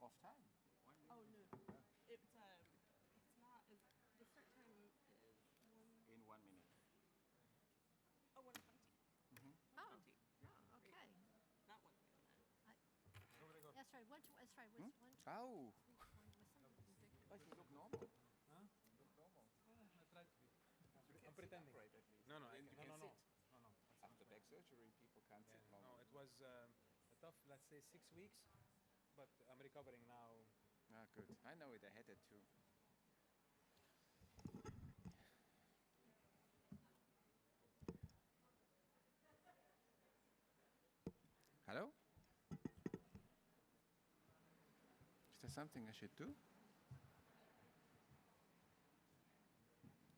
Off time. Oh no, it's not. The start time is In 1 minute. 1:20. Oh, okay. Not 1:29. That's right. That's right. Was one. Oh. Was something ridiculous. Oh, you look normal. Huh? You look normal. I tried to be. You I'm can pretending. sit upright at least. No, no, You can no. sit. No. After back surgery, people can't sit long. No, it was a tough, let's say, 6 weeks, but I'm recovering now. Ah, good. I know it. I had it too. Hello? Is there something I should do?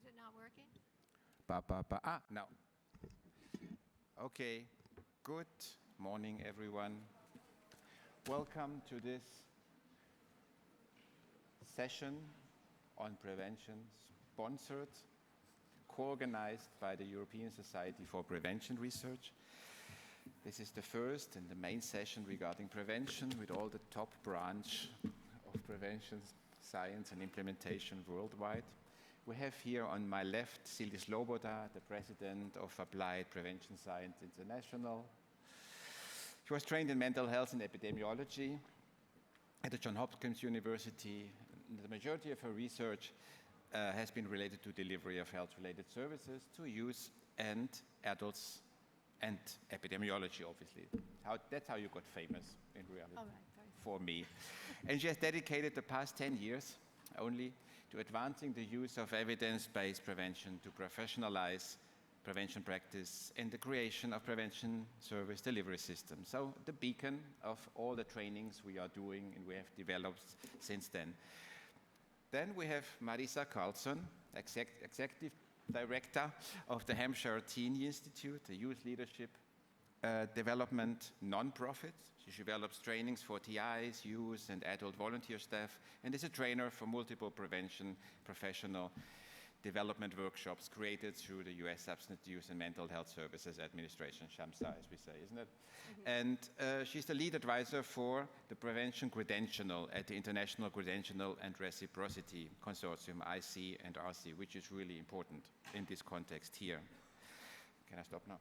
Is it not working? Ah, no. Okay. Good morning, everyone. Welcome to this session on prevention, sponsored, co-organized by the European Society for Prevention Research. This is the first and the main session regarding prevention with all the top branch of prevention science and implementation worldwide. We have here on my left Zili Sloboda, the president of Applied Prevention Science International. She was trained in mental health and epidemiology at the Johns Hopkins University. The majority of her research has been related to delivery of health-related services to youth and adults and epidemiology, obviously. That's how you got famous in reality, for me. And she has dedicated the past 10 years only to advancing the use of evidence-based prevention to professionalize prevention practice and the creation of prevention service delivery systems. So the beacon of all the trainings we are doing and we have developed since then. Then we have Marissa Carlson, Executive Director of the Hampshire Teen Institute, a youth leadership development non-profit. She develops trainings for TIs, youth, and adult volunteer staff, and is a trainer for multiple prevention professional development workshops created through the US Substance Use and Mental Health Services Administration, SHAMSA, as we say, isn't it? And she's the lead advisor for the Prevention Credential at the International Credential and Reciprocity Consortium, IC and RC, which is really important in this context here. Can I stop now?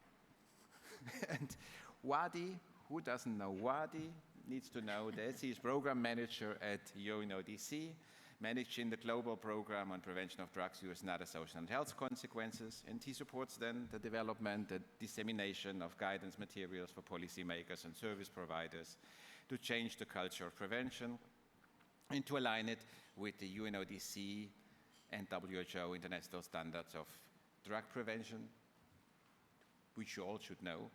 And Wadih, who doesn't know Wadih, needs to know that he's program manager at UNODC, managing the global program on prevention of drugs use and other social and health consequences, and he supports then the development and dissemination of guidance materials for policymakers and service providers to change the culture of prevention and to align it with the UNODC and WHO international standards of drug prevention, which you all should know.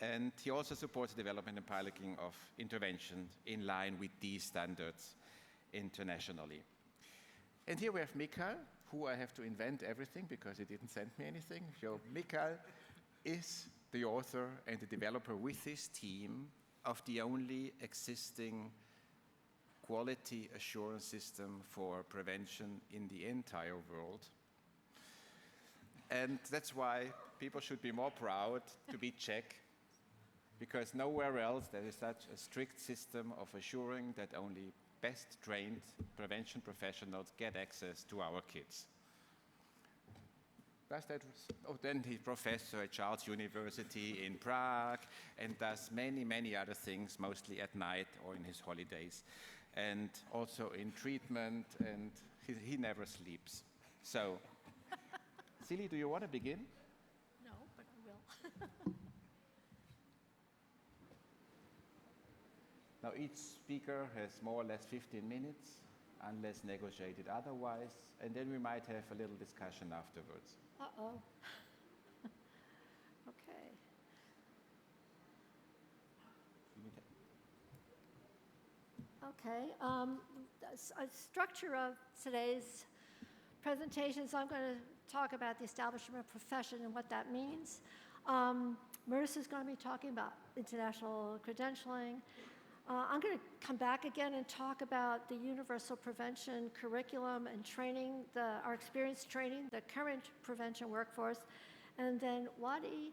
And he also supports the development and piloting of interventions in line with these standards internationally. And here we have Michal, who I have to invent everything because he didn't send me anything. So Michal is the author and the developer with his team of the only existing quality assurance system for prevention in the entire world. And that's why people should be more proud to be Czech, because nowhere else there is such a strict system of assuring that only best trained prevention professionals get access to our kids. Then he's professor at Charles University in Prague and does many, many other things, mostly at night or in his holidays, and also in treatment, and he never sleeps. So, Zili, do you want to begin? No, but I will. Now, each speaker has more or less 15 minutes, unless negotiated otherwise, and then we might have a little discussion afterwards. Uh-oh. Okay. Okay. A structure of today's presentations, I'm going to talk about the establishment of profession and what that means. Marissa is going to be talking about international credentialing. I'm going to come back again and talk about the universal prevention curriculum and training, our experience training the current prevention workforce. And then Wadih,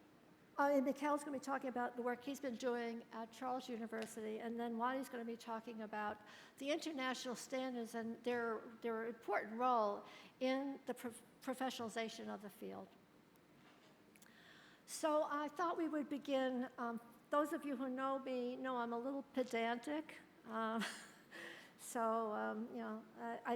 And Michal's going to be talking about the work he's been doing at Charles University, and then Wadih's going to be talking about the international standards and their important role in the professionalization of the field. So I thought we would begin. Those of you who know me know I'm a little pedantic. I'd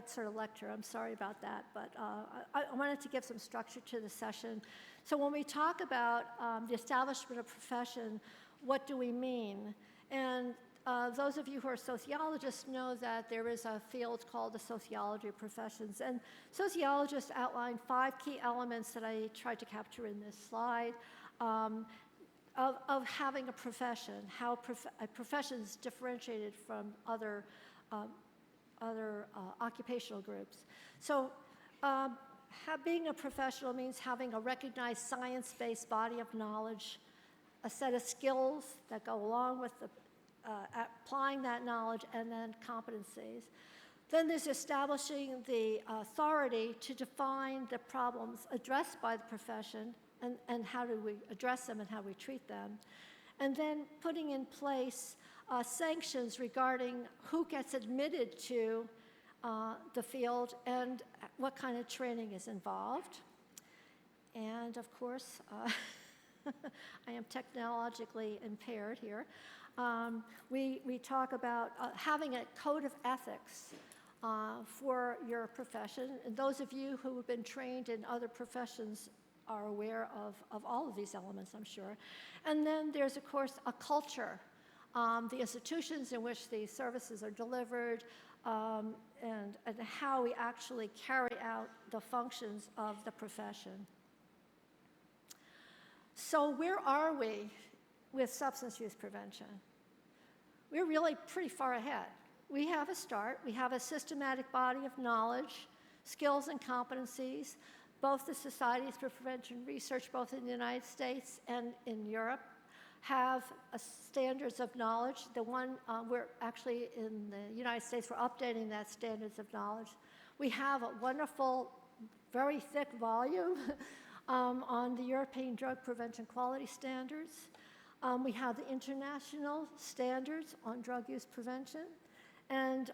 sort of lecture. I'm sorry about that, but I wanted to give some structure to the session. So when we talk about the establishment of profession, what do we mean? And those of you who are sociologists know that there is a field called the sociology of professions. And sociologists outline 5 key elements that I tried to capture in this slide of having a profession, how a profession is differentiated from other occupational groups. So being a professional means having a recognized science-based body of knowledge, a set of skills that go along with applying that knowledge, and then competencies. Then there's establishing the authority to define the problems addressed by the profession and how do we address them and how we treat them. And then putting in place sanctions regarding who gets admitted to the field and what kind of training is involved. And of course, I am technologically impaired here. We talk about having a code of ethics for your profession. And those of you who have been trained in other professions are aware of all of these elements, I'm sure. And then there's, of course, a culture. The institutions in which these services are delivered, and how we actually carry out the functions of the profession. So where are we with substance use prevention? We're really pretty far ahead. We have a start. We have a systematic body of knowledge, skills, and competencies. Both the Societies for Prevention Research, both in the United States and in Europe, have standards of knowledge. The one we're actually in the United States, we're updating that standards of knowledge. We have a wonderful, very thick volume on the European Drug Prevention Quality Standards. We have the international standards on drug use prevention. And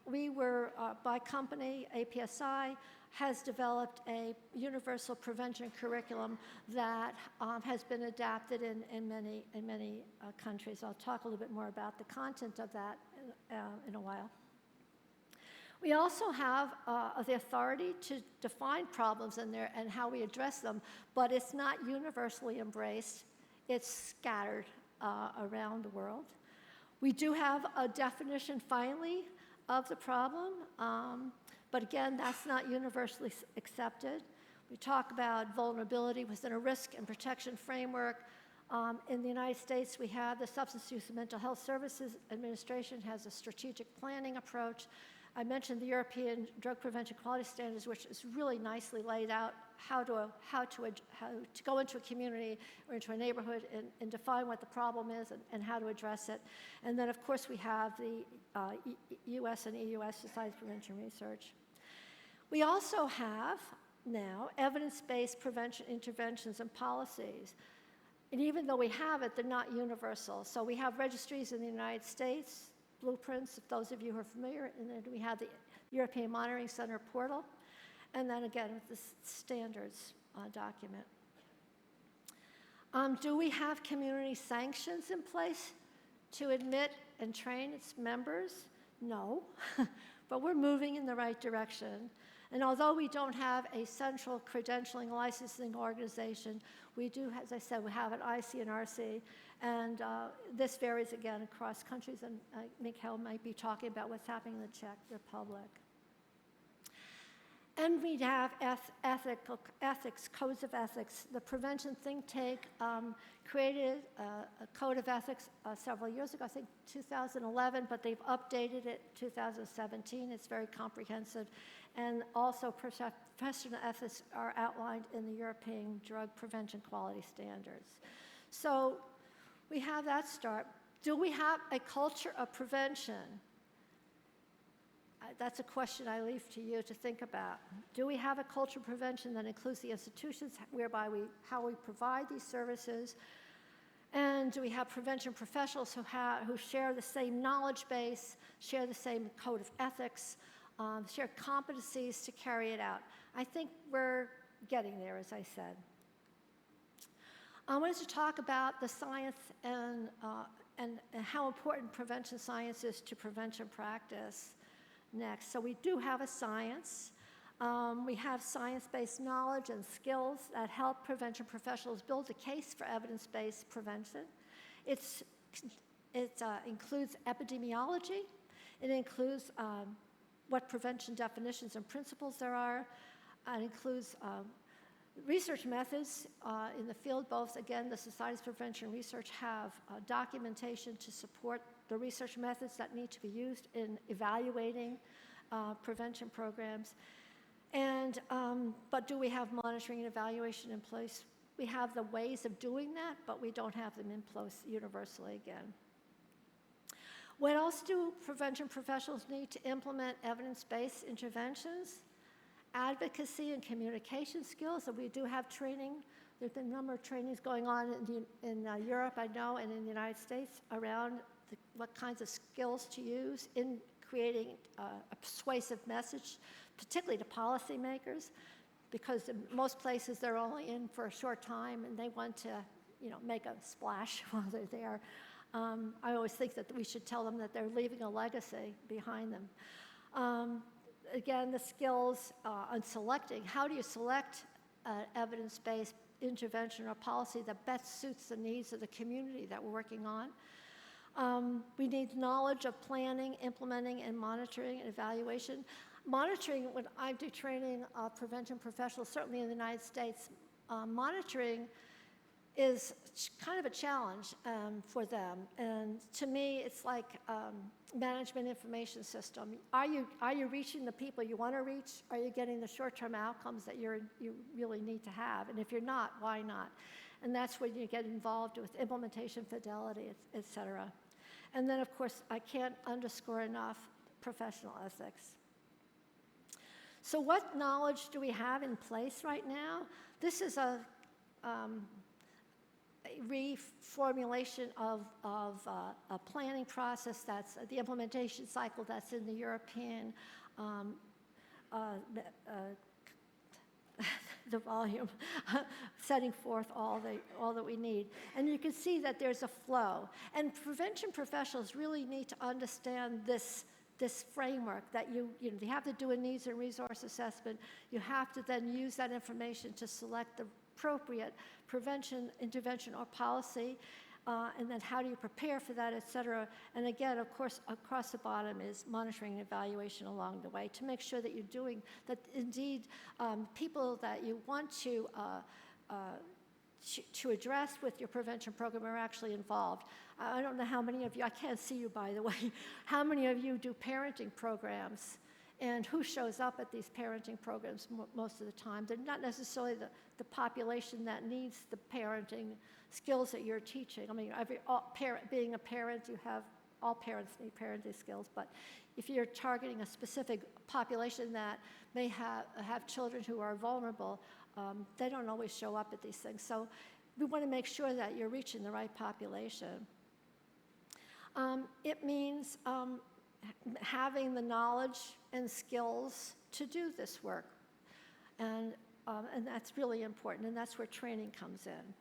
we were, by company, APSI, has developed a universal prevention curriculum that has been adapted in many countries. I'll talk a little bit more about the content of that in a while. We also have the authority to define problems in there and how we address them, but it's not universally embraced. It's scattered around the world. We do have a definition, finally, of the problem. But again, that's not universally accepted. We talk about vulnerability within a risk and protection framework. In the United States, we have the Substance Use and Mental Health Services Administration has a strategic planning approach. I mentioned the European Drug Prevention Quality Standards, which is really nicely laid out how to go into a community or into a neighborhood and define what the problem is and how to address it. And then, of course, we have the US and EUS Society of Prevention Research. We also have now evidence-based prevention interventions and policies. And even though we have it, they're not universal. So we have registries in the United States, blueprints, if those of you who are familiar, and then we have the European Monitoring Center portal, and then again with the standards document. Do we have community sanctions in place to admit and train its members? No, but we're moving in the right direction. And although we don't have a central credentialing licensing organization, we do, as I said, we have an IC and RC, and this varies again across countries, and Michal might be talking about what's happening in the Czech Republic. And we have ethics, codes of ethics. The Prevention Think Tank created a code of ethics several years ago, I think 2011, but they've updated it 2017. It's very comprehensive. And also professional ethics are outlined in the European Drug Prevention Quality Standards. So we have that start. Do we have a culture of prevention? that's a question I leave to you to think about. Do we have a culture of prevention that includes the institutions whereby how we provide these services? And do we have prevention professionals who share the same knowledge base, share the same code of ethics, share competencies to carry it out? I think we're getting there, as I said. I wanted to talk about the science and how important prevention science is to prevention practice next. So we do have a science. We have science-based knowledge and skills that help prevention professionals build a case for evidence-based prevention. It includes epidemiology. It includes what prevention definitions and principles there are. It includes research methods in the field. Both, again, the Societies for Prevention Research have documentation to support the research methods that need to be used in evaluating prevention programs. And, but do we have monitoring and evaluation in place? We have the ways of doing that, but we don't have them in place universally again. What else do prevention professionals need to implement evidence-based interventions? Advocacy and communication skills, so we do have training. There's been a number of trainings going on in Europe, I know, and in the United States around what kinds of skills to use in creating a persuasive message, particularly to policymakers, because in most places they're only in for a short time and they want to, make a splash while they're there. I always think that we should tell them that they're leaving a legacy behind them. Again, the skills on selecting. How do you select evidence-based intervention or policy that best suits the needs of the community that we're working on? We need knowledge of planning, implementing, and monitoring and evaluation. Monitoring, when I do training prevention professionals, certainly in the United States, monitoring is kind of a challenge for them. And to me, it's like management information system. Are you reaching the people you want to reach? Are you getting the short-term outcomes that you really need to have? And if you're not, why not? And that's when you get involved with implementation fidelity, et cetera. And then, of course, I can't underscore enough professional ethics. So what knowledge do we have in place right now? This is a reformulation of a planning process that's the implementation cycle that's in the European the volume, setting forth all that we need. And you can see that there's a flow. And prevention professionals really need to understand this framework that you have to do a needs and resource assessment. You have to then use that information to select the appropriate prevention, intervention, or policy, and then how do you prepare for that, et cetera. And again, of course, across the bottom is monitoring and evaluation along the way to make sure that you're doing, that indeed people that you want to address with your prevention program are actually involved. I don't know how many of you, I can't see you by the way, how many of you do parenting programs and who shows up at these parenting programs most of the time? They're not necessarily the population that needs the parenting skills that you're teaching. I mean, being a parent, all parents need parenting skills, but if you're targeting a specific population that may have children who are vulnerable, they don't always show up at these things. So we want to make sure that you're reaching the right population. It means having the knowledge and skills to do this work. And that's really important, and that's where training comes in.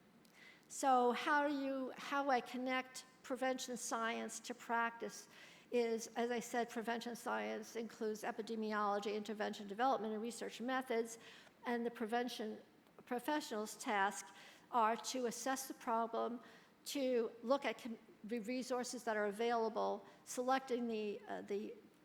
So how I connect prevention science to practice is, as I said, prevention science includes epidemiology, intervention development, and research methods, and the prevention professionals' task are to assess the problem, to look at the resources that are available, selecting the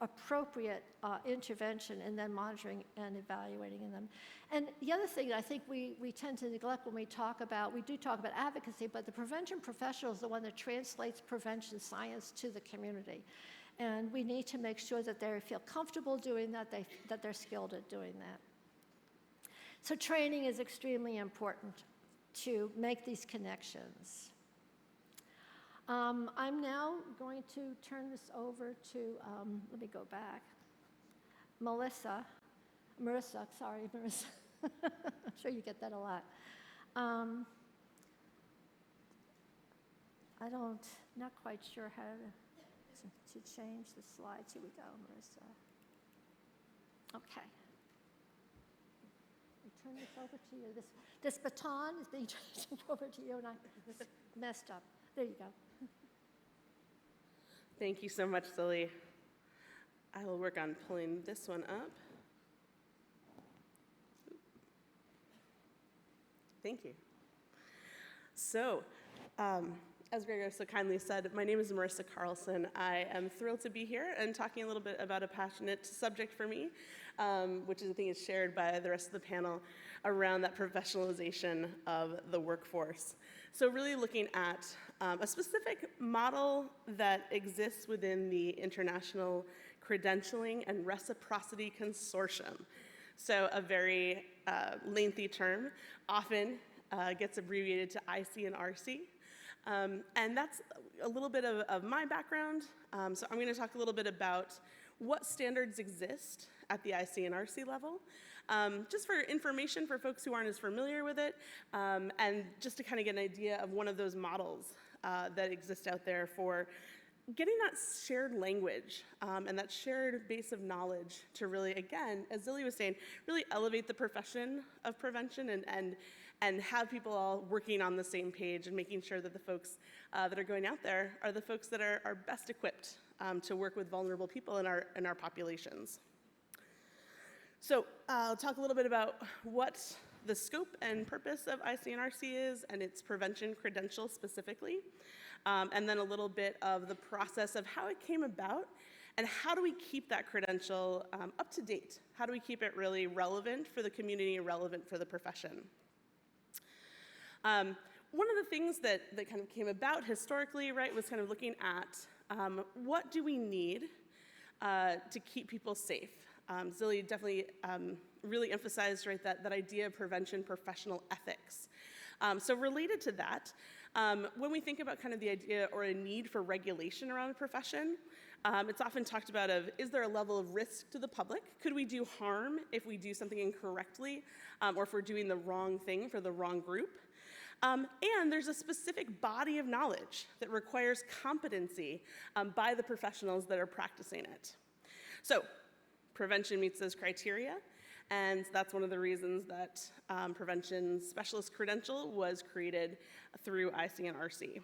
appropriate intervention, and then monitoring and evaluating them. And the other thing I think we tend to neglect when we do talk about advocacy, but the prevention professional is the one that translates prevention science to the community. And we need to make sure that they feel comfortable doing that, that they're skilled at doing that. So training is extremely important to make these connections. I'm now going to turn this over to, let me go back. Marissa, sorry, Marissa. I'm sure you get that a lot. Not quite sure how to change the slides. Here we go, Marissa. Okay. I turn this over to you. This baton is being turned over to you, and I messed up. There you go. Thank you so much, Zili. I will work on pulling this one up. Thank you. So, as Gregor so kindly said, my name is Marissa Carlson. I am thrilled to be here and talking a little bit about a passionate subject for me, which I think is shared by the rest of the panel around that professionalization of the workforce. So really looking at a specific model that exists within the International Credentialing and Reciprocity Consortium. So a very lengthy term, often gets abbreviated to IC and RC. And that's a little bit of my background. So I'm going to talk a little bit about what standards exist at the IC and RC level, just for information for folks who aren't as familiar with it, and just to kind of get an idea of one of those models that exist out there for getting that shared language and that shared base of knowledge to really, again, as Zili was saying, really elevate the profession of prevention and have people all working on the same page and making sure that the folks that are going out there are the folks that are best equipped to work with vulnerable people in our populations. So I'll talk a little bit about what the scope and purpose of ICNRC is and its prevention credential specifically, and then a little bit of the process of how it came about and how do we keep that credential up to date? How do we keep it really relevant for the community, relevant for the profession? One of the things that kind of came about historically, right, was kind of looking at what do we need to keep people safe? Zili definitely really emphasized, right, that idea of prevention professional ethics. So related to that, when we think about kind of the idea or a need for regulation around a profession, it's often talked about of, is there a level of risk to the public? Could we do harm if we do something incorrectly, or if we're doing the wrong thing for the wrong group? And there's a specific body of knowledge that requires competency by the professionals that are practicing it. So prevention meets those criteria, and that's one of the reasons that Prevention Specialist Credential was created through ICNRC.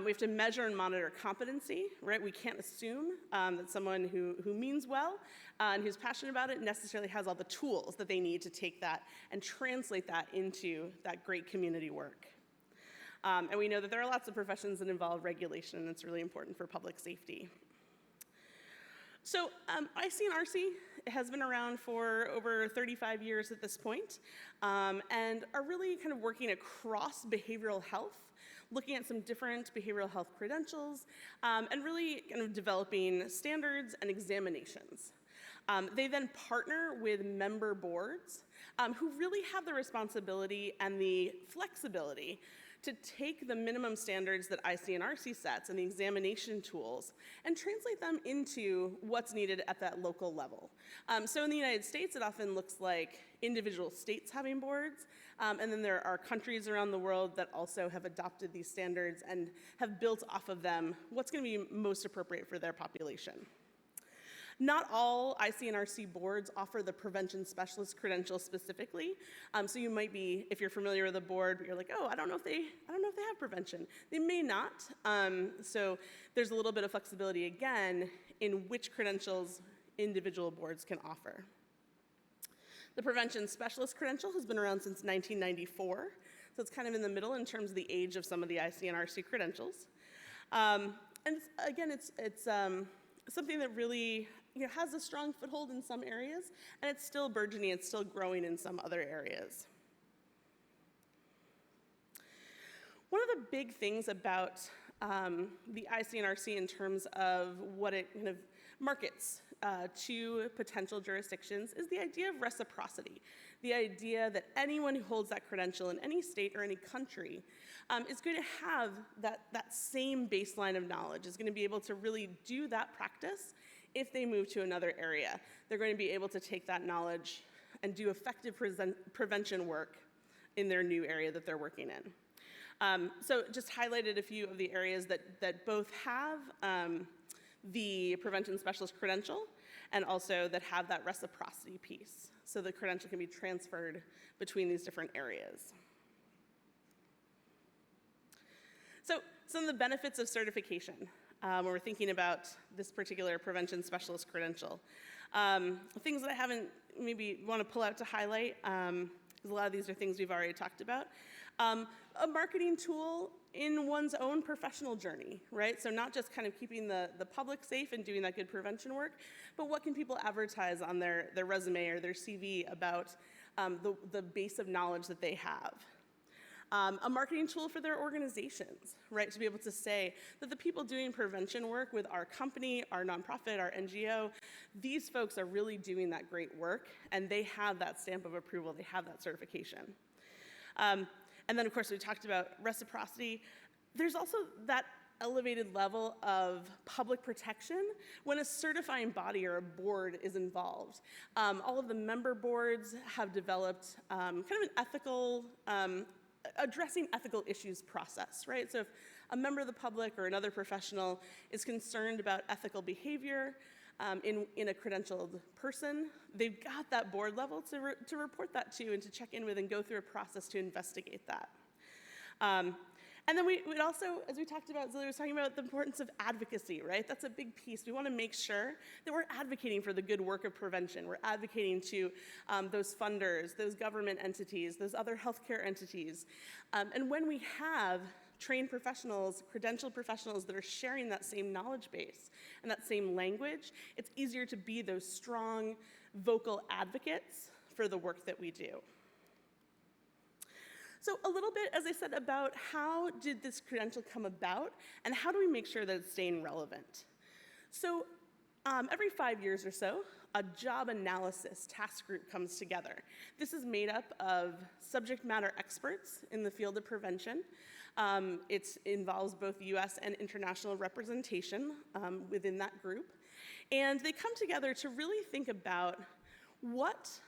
We have to measure and monitor competency, right? We can't assume that someone who means well and who's passionate about it necessarily has all the tools that they need to take that and translate that into that great community work. And we know that there are lots of professions that involve regulation, and it's really important for public safety. So ICNRC has been around for over 35 years at this point, and are really kind of working across behavioral health, looking at some different behavioral health credentials, and really kind of developing standards and examinations. They then partner with member boards who really have the responsibility and the flexibility to take the minimum standards that ICNRC sets and the examination tools and translate them into what's needed at that local level. So in the United States, it often looks like individual states having boards, and then there are countries around the world that also have adopted these standards and have built off of them what's going to be most appropriate for their population. Not all ICNRC boards offer the prevention specialist credential specifically. So you might be, if you're familiar with a board, but you're like, oh, I don't know if they have prevention. They may not. So there's a little bit of flexibility again in which credentials individual boards can offer. The prevention specialist credential has been around since 1994. So it's kind of in the middle in terms of the age of some of the ICNRC credentials. And again, it's something that really has a strong foothold in some areas, and it's still burgeoning, it's still growing in some other areas. One of the big things about the ICNRC in terms of what it kind of markets to potential jurisdictions is the idea of reciprocity, the idea that anyone who holds that credential in any state or any country is going to have that same baseline of knowledge, is going to be able to really do that practice if they move to another area, they're going to be able to take that knowledge and do effective prevention work in their new area that they're working in. So just highlighted a few of the areas that both have the prevention specialist credential and also that have that reciprocity piece. So the credential can be transferred between these different areas. So some of the benefits of certification when we're thinking about this particular prevention specialist credential. Things that I haven't maybe want to pull out to highlight, because a lot of these are things we've already talked about. A marketing tool in one's own professional journey, right? So not just kind of keeping the public safe and doing that good prevention work, but what can people advertise on their resume or their CV about the base of knowledge that they have. A marketing tool for their organizations, right? To be able to say that the people doing prevention work with our company, our nonprofit, our NGO, these folks are really doing that great work, and they have that stamp of approval, they have that certification. And then, of course, we talked about reciprocity. There's also that elevated level of public protection when a certifying body or a board is involved. All of the member boards have developed kind of an ethical, addressing ethical issues process, right? So if a member of the public or another professional is concerned about ethical behavior in a credentialed person, they've got that board level to report that to and to check in with and go through a process to investigate that. And then we'd also, as we talked about, Zili was talking about the importance of advocacy, right? That's a big piece. We want to make sure that we're advocating for the good work of prevention. We're advocating to those funders, those government entities, those other healthcare entities. And when we have trained professionals, credentialed professionals that are sharing that same knowledge base and that same language, it's easier to be those strong, vocal advocates for the work that we do. So a little bit, as I said, about how did this credential come about and how do we make sure that it's staying relevant? So every 5 years or so, a job analysis task group comes together. This is made up of subject matter experts in the field of prevention. It involves both US and international representation within that group. And they come together to really think about what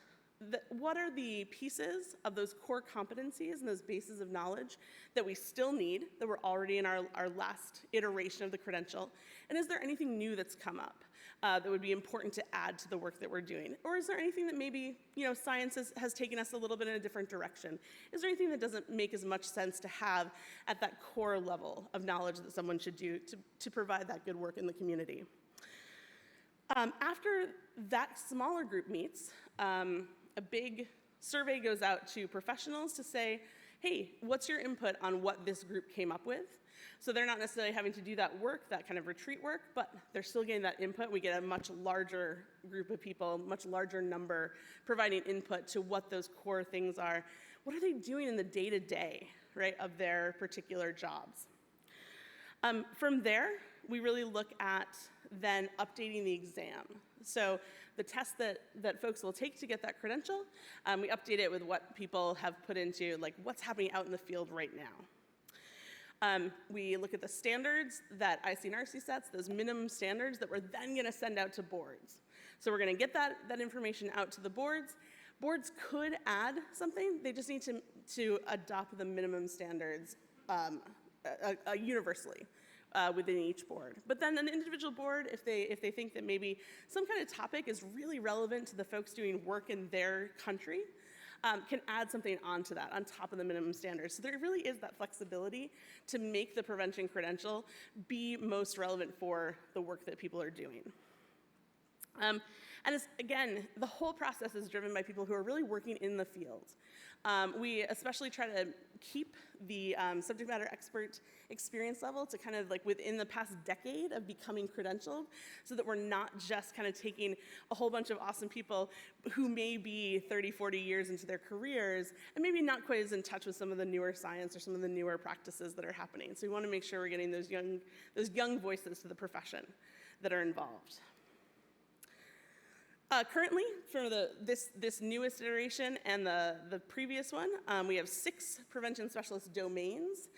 are the pieces of those core competencies and those bases of knowledge that we still need, that were already in our last iteration of the credential, and is there anything new that's come up that would be important to add to the work that we're doing? Or is there anything that maybe, science has taken us a little bit in a different direction? Is there anything that doesn't make as much sense to have at that core level of knowledge that someone should do to provide that good work in the community? After that smaller group meets, a big survey goes out to professionals to say, hey, what's your input on what this group came up with? So they're not necessarily having to do that work, that kind of retreat work, but they're still getting that input. We get a much larger group of people, much larger number, providing input to what those core things are. What are they doing in the day-to-day, right, of their particular jobs? From there, we really look at then updating the exam. So the test that folks will take to get that credential, we update it with what people have put into, like what's happening out in the field right now. We look at the standards that ICNRC sets, those minimum standards that we're then going to send out to boards. So we're going to get that information out to the boards. Boards could add something. They just need to adopt the minimum standards universally. Within each board. But then an individual board, if they think that maybe some kind of topic is really relevant to the folks doing work in their country, can add something onto that, on top of the minimum standards. So there really is that flexibility to make the prevention credential be most relevant for the work that people are doing. And again, the whole process is driven by people who are really working in the field. We especially try to keep the subject matter expert experience level to kind of like within the past decade of becoming credentialed, so that we're not just kind of taking a whole bunch of awesome people who may be 30, 40 years into their careers and maybe not quite as in touch with some of the newer science or some of the newer practices that are happening. So we want to make sure we're getting those young voices to the profession that are involved. Currently, for this newest iteration and the previous one, we have 6 prevention specialist domains.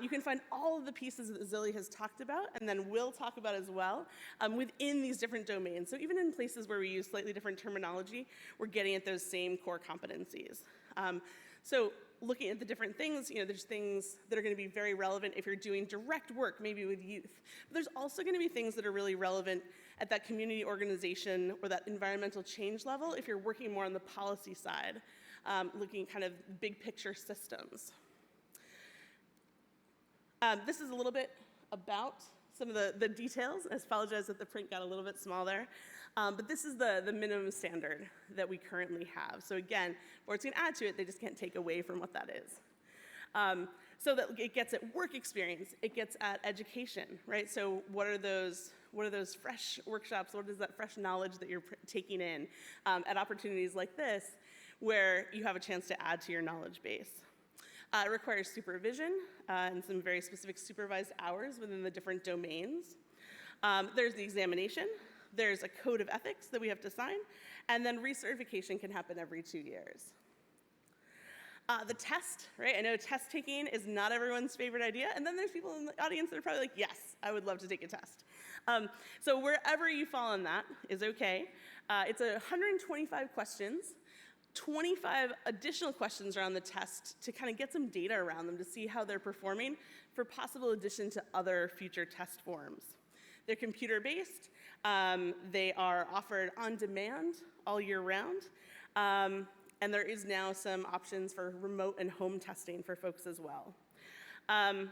You can find all of the pieces that Zili has talked about, and then we'll talk about as well, within these different domains. So even in places where we use slightly different terminology, we're getting at those same core competencies. So looking at the different things, there's things that are going to be very relevant if you're doing direct work, maybe with youth. But there's also going to be things that are really relevant at that community organization or that environmental change level if you're working more on the policy side, looking kind of big picture systems. This is a little bit about some of the details. I apologize that the print got a little bit small there. But this is the minimum standard that we currently have. So again, boards can add to it, they just can't take away from what that is. So that it gets at work experience, it gets at education, right? So what are those fresh workshops, what is that fresh knowledge that you're taking in at opportunities like this where you have a chance to add to your knowledge base? It requires supervision and some very specific supervised hours within the different domains. There's the examination. There's a code of ethics that we have to sign, and then recertification can happen every 2 years. The test, right? I know test taking is not everyone's favorite idea, and then there's people in the audience that are probably like, yes, I would love to take a test. So wherever you fall on that is okay. It's 125 questions, 25 additional questions around the test to kind of get some data around them to see how they're performing for possible addition to other future test forms. They're computer-based. They are offered on demand all year round. And there is now some options for remote and home testing for folks as well. And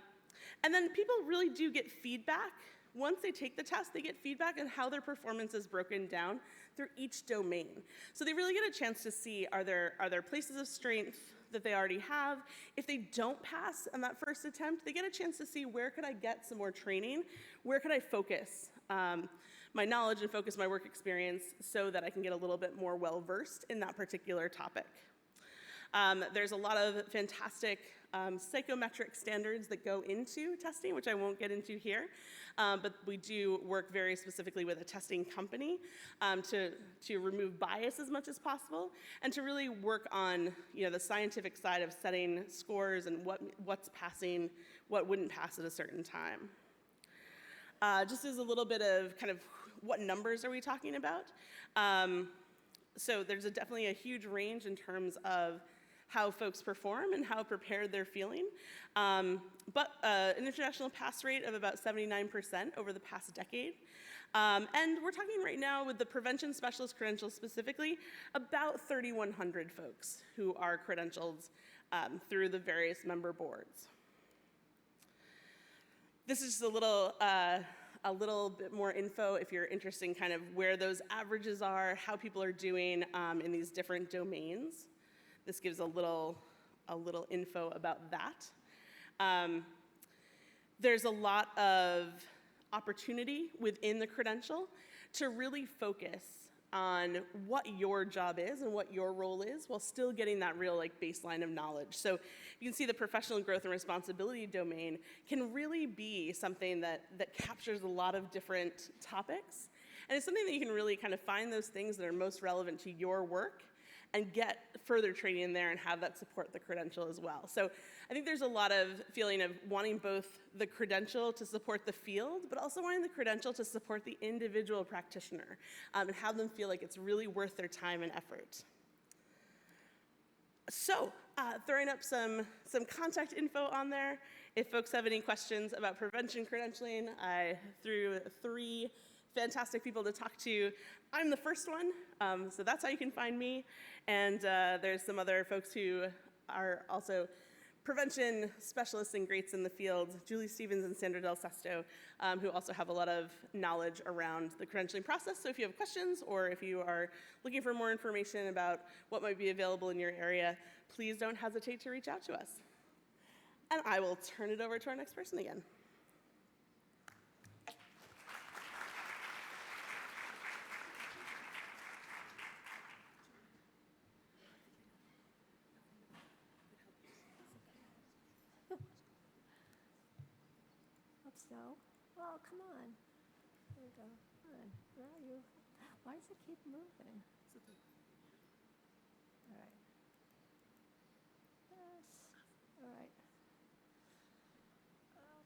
then people really do get feedback. Once they take the test, they get feedback on how their performance is broken down through each domain. So they really get a chance to see, are there places of strength that they already have? If they don't pass on that first attempt, they get a chance to see, where could I get some more training? Where could I focus my knowledge and focus my work experience so that I can get a little bit more well-versed in that particular topic? There's a lot of fantastic psychometric standards that go into testing, which I won't get into here, but we do work very specifically with a testing company to remove bias as much as possible and to really work on the scientific side of setting scores and what's passing, what wouldn't pass at a certain time. Just as a little bit of kind of what numbers are we talking about? So there's definitely a huge range in terms of how folks perform and how prepared they're feeling. But an international pass rate of about 79% over the past decade. And we're talking right now with the prevention specialist credentials specifically, about 3,100 folks who are credentialed through the various member boards. This is just a little bit more info if you're interested in kind of where those averages are, how people are doing in these different domains. This gives a little info about that. There's a lot of opportunity within the credential to really focus on what your job is and what your role is while still getting that real baseline of knowledge. So you can see the professional growth and responsibility domain can really be something that captures a lot of different topics. And it's something that you can really kind of find those things that are most relevant to your work and get further training in there and have that support the credential as well. So I think there's a lot of feeling of wanting both the credential to support the field, but also wanting the credential to support the individual practitioner and have them feel like it's really worth their time and effort. So throwing up some contact info on there. If folks have any questions about prevention credentialing, I threw 3 fantastic people to talk to. I'm the first one, so that's how you can find me. And there's some other folks who are also prevention specialists and greats in the field, Julie Stevens and Sandra Del Sesto, who also have a lot of knowledge around the credentialing process. So if you have questions or if you are looking for more information about what might be available in your area, please don't hesitate to reach out to us. And I will turn it over to our next person again. So, oh, come on. There we go. Come on. Where are you? Why does it keep moving? All right. Yes. All right.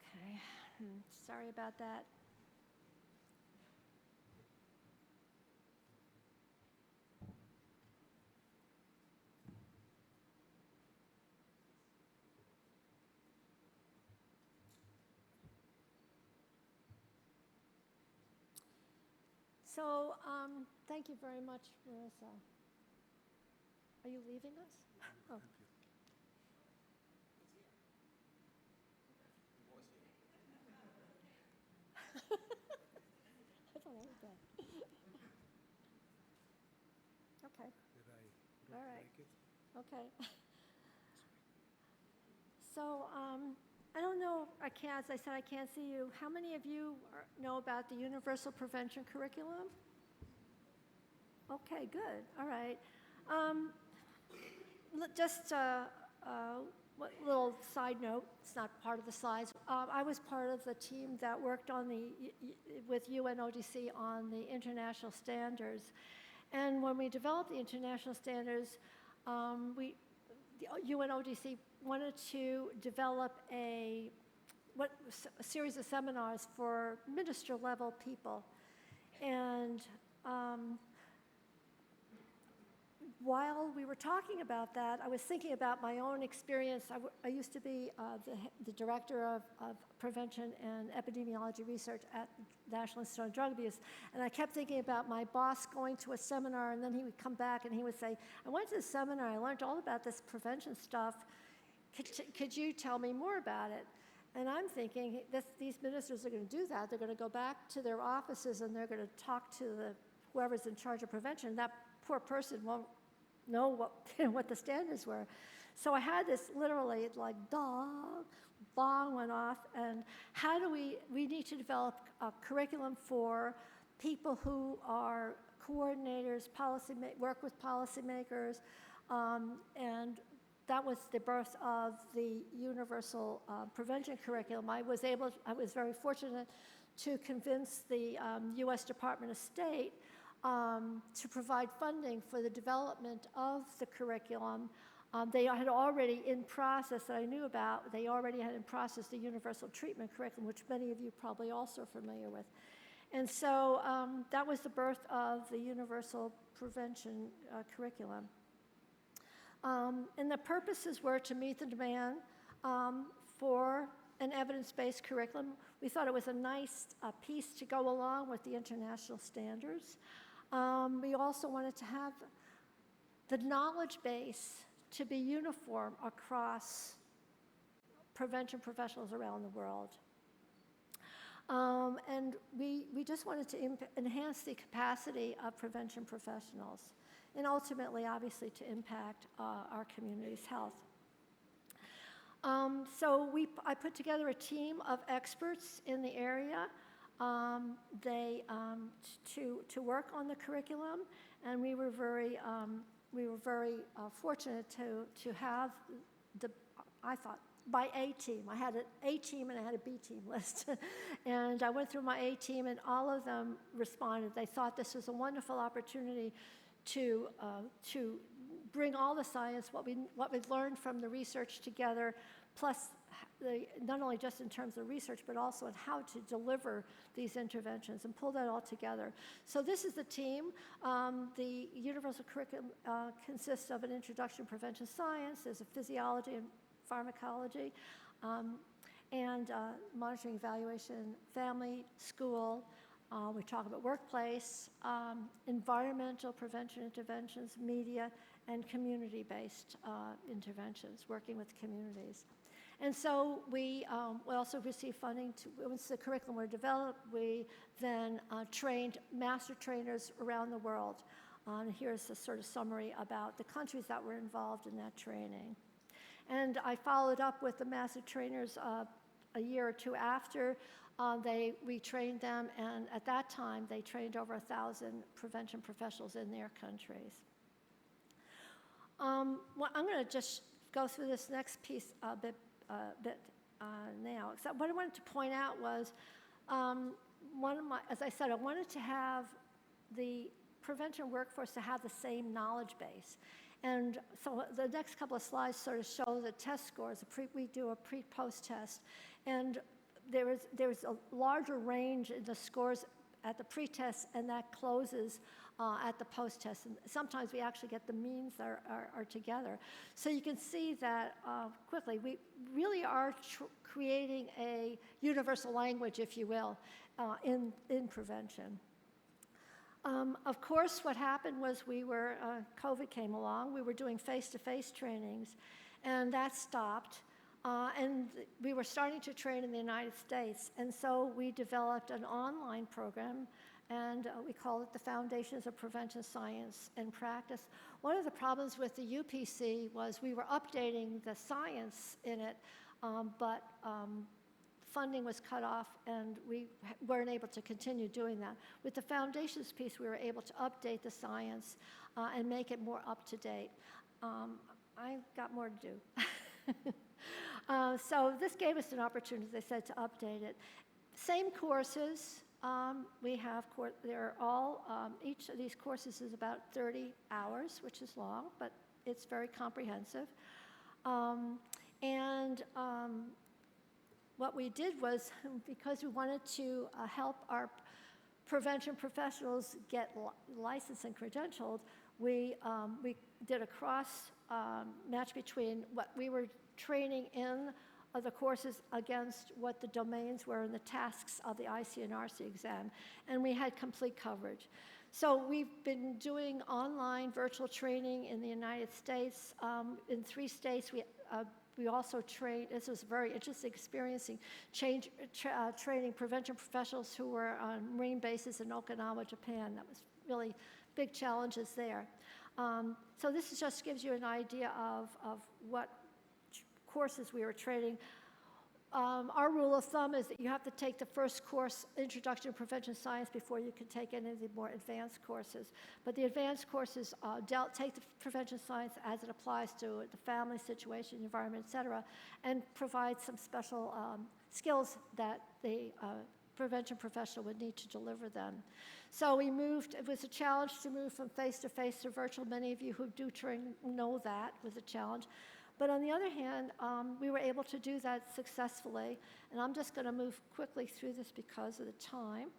Okay. Sorry about that. So, thank you very much, Marissa. Are you leaving us? Oh. I thought I was dead. Okay. Did I All right. break it? Okay. So, I don't know, as I said, I can't see you. How many of you know about the Universal Prevention Curriculum? Okay, good, all right. Just a little side note, it's not part of the slides. I was part of the team that worked on with UNODC on the international standards. And when we developed the international standards, the UNODC wanted to develop a series of seminars for minister level people. And while we were talking about that, I was thinking about my own experience. I used to be the director of prevention and epidemiology research at the National Institute on Drug Abuse, and I kept thinking about my boss going to a seminar, and then he would come back and he would say, I went to this seminar, I learned all about this prevention stuff. Could you tell me more about it? And I'm thinking, these ministers are going to do that. They're going to go back to their offices and they're going to talk to whoever's in charge of prevention. That poor person won't know what the standards were. So I had this literally like bong went off, and how do we need to develop a curriculum for people who are coordinators, work with policymakers, and that was the birth of the Universal Prevention Curriculum. I was very fortunate to convince the U.S. Department of State to provide funding for the development of the curriculum. They had already in process, that I knew about, they already had in process the Universal Treatment Curriculum, which many of you probably also are familiar with. And so that was the birth of the Universal Prevention Curriculum. And the purposes were to meet the demand for an evidence-based curriculum. We thought it was a nice piece to go along with the international standards. We also wanted to have the knowledge base to be uniform across prevention professionals around the world. And we just wanted to enhance the capacity of prevention professionals, and ultimately, obviously, to impact our community's health. So I put together a team of experts in the area to work on the curriculum, and we were very fortunate to have I thought, my A team. I had an A team and I had a B team list. And I went through my A team, and all of them responded. They thought this was a wonderful opportunity to bring all the science, what we've learned from the research together, plus not only just in terms of research, but also in how to deliver these interventions and pull that all together. So this is the team. The universal curriculum consists of an introduction to prevention science. There's a physiology and pharmacology, and monitoring, evaluation, family, school. We talk about workplace, environmental prevention interventions, media, and community-based interventions, working with communities. And so we also received funding once the curriculum were developed, we then trained master trainers around the world. Here's a sort of summary about the countries that were involved in that training. And I followed up with the master trainers a year or two after. We trained them, and at that time, they trained over 1,000 prevention professionals in their countries. Well, I'm going to just go through this next piece a bit now. So what I wanted to point out was, as I said, I wanted to have the prevention workforce to have the same knowledge base. And so the next couple of slides sort of show the test scores. We do a pre-post test, and there's a larger range in the scores at the pre-test, and that closes at the post-test. And sometimes we actually get the means that are together. So you can see that quickly, we really are creating a universal language, if you will, in prevention. Of course, what happened was COVID came along. We were doing face-to-face trainings, and that stopped. And we were starting to train in the United States. And so we developed an online program, and we call it the Foundations of Prevention Science and Practice. One of the problems with the UPC was we were updating the science in it, but funding was cut off, and we weren't able to continue doing that. With the foundations piece, we were able to update the science and make it more up to date. I got more to do. So this gave us an opportunity, as I said, to update it. Same courses. We have, they're all, each of these courses is about 30 hours, which is long, but it's very comprehensive. What we did was, because we wanted to help our prevention professionals get licensed and credentialed, we did a cross match between what we were training in the courses against what the domains were and the tasks of the IC and RC exam, and we had complete coverage. So we've been doing online virtual training in the United States. In 3 states, we also trained, this was a very interesting experience, training prevention professionals who were on Marine bases in Okinawa, Japan. That was really big challenges there. So this just gives you an idea of what courses we were training. Our rule of thumb is that you have to take the first course, Introduction to Prevention Science, before you can take any of the more advanced courses. But the advanced courses take the prevention science as it applies to the family situation, environment, et cetera, and provide some special skills that the prevention professional would need to deliver them. So we moved, it was a challenge to move from face-to-face to virtual. Many of you who do train know that was a challenge. But on the other hand, we were able to do that successfully. And I'm just going to move quickly through this because of the time.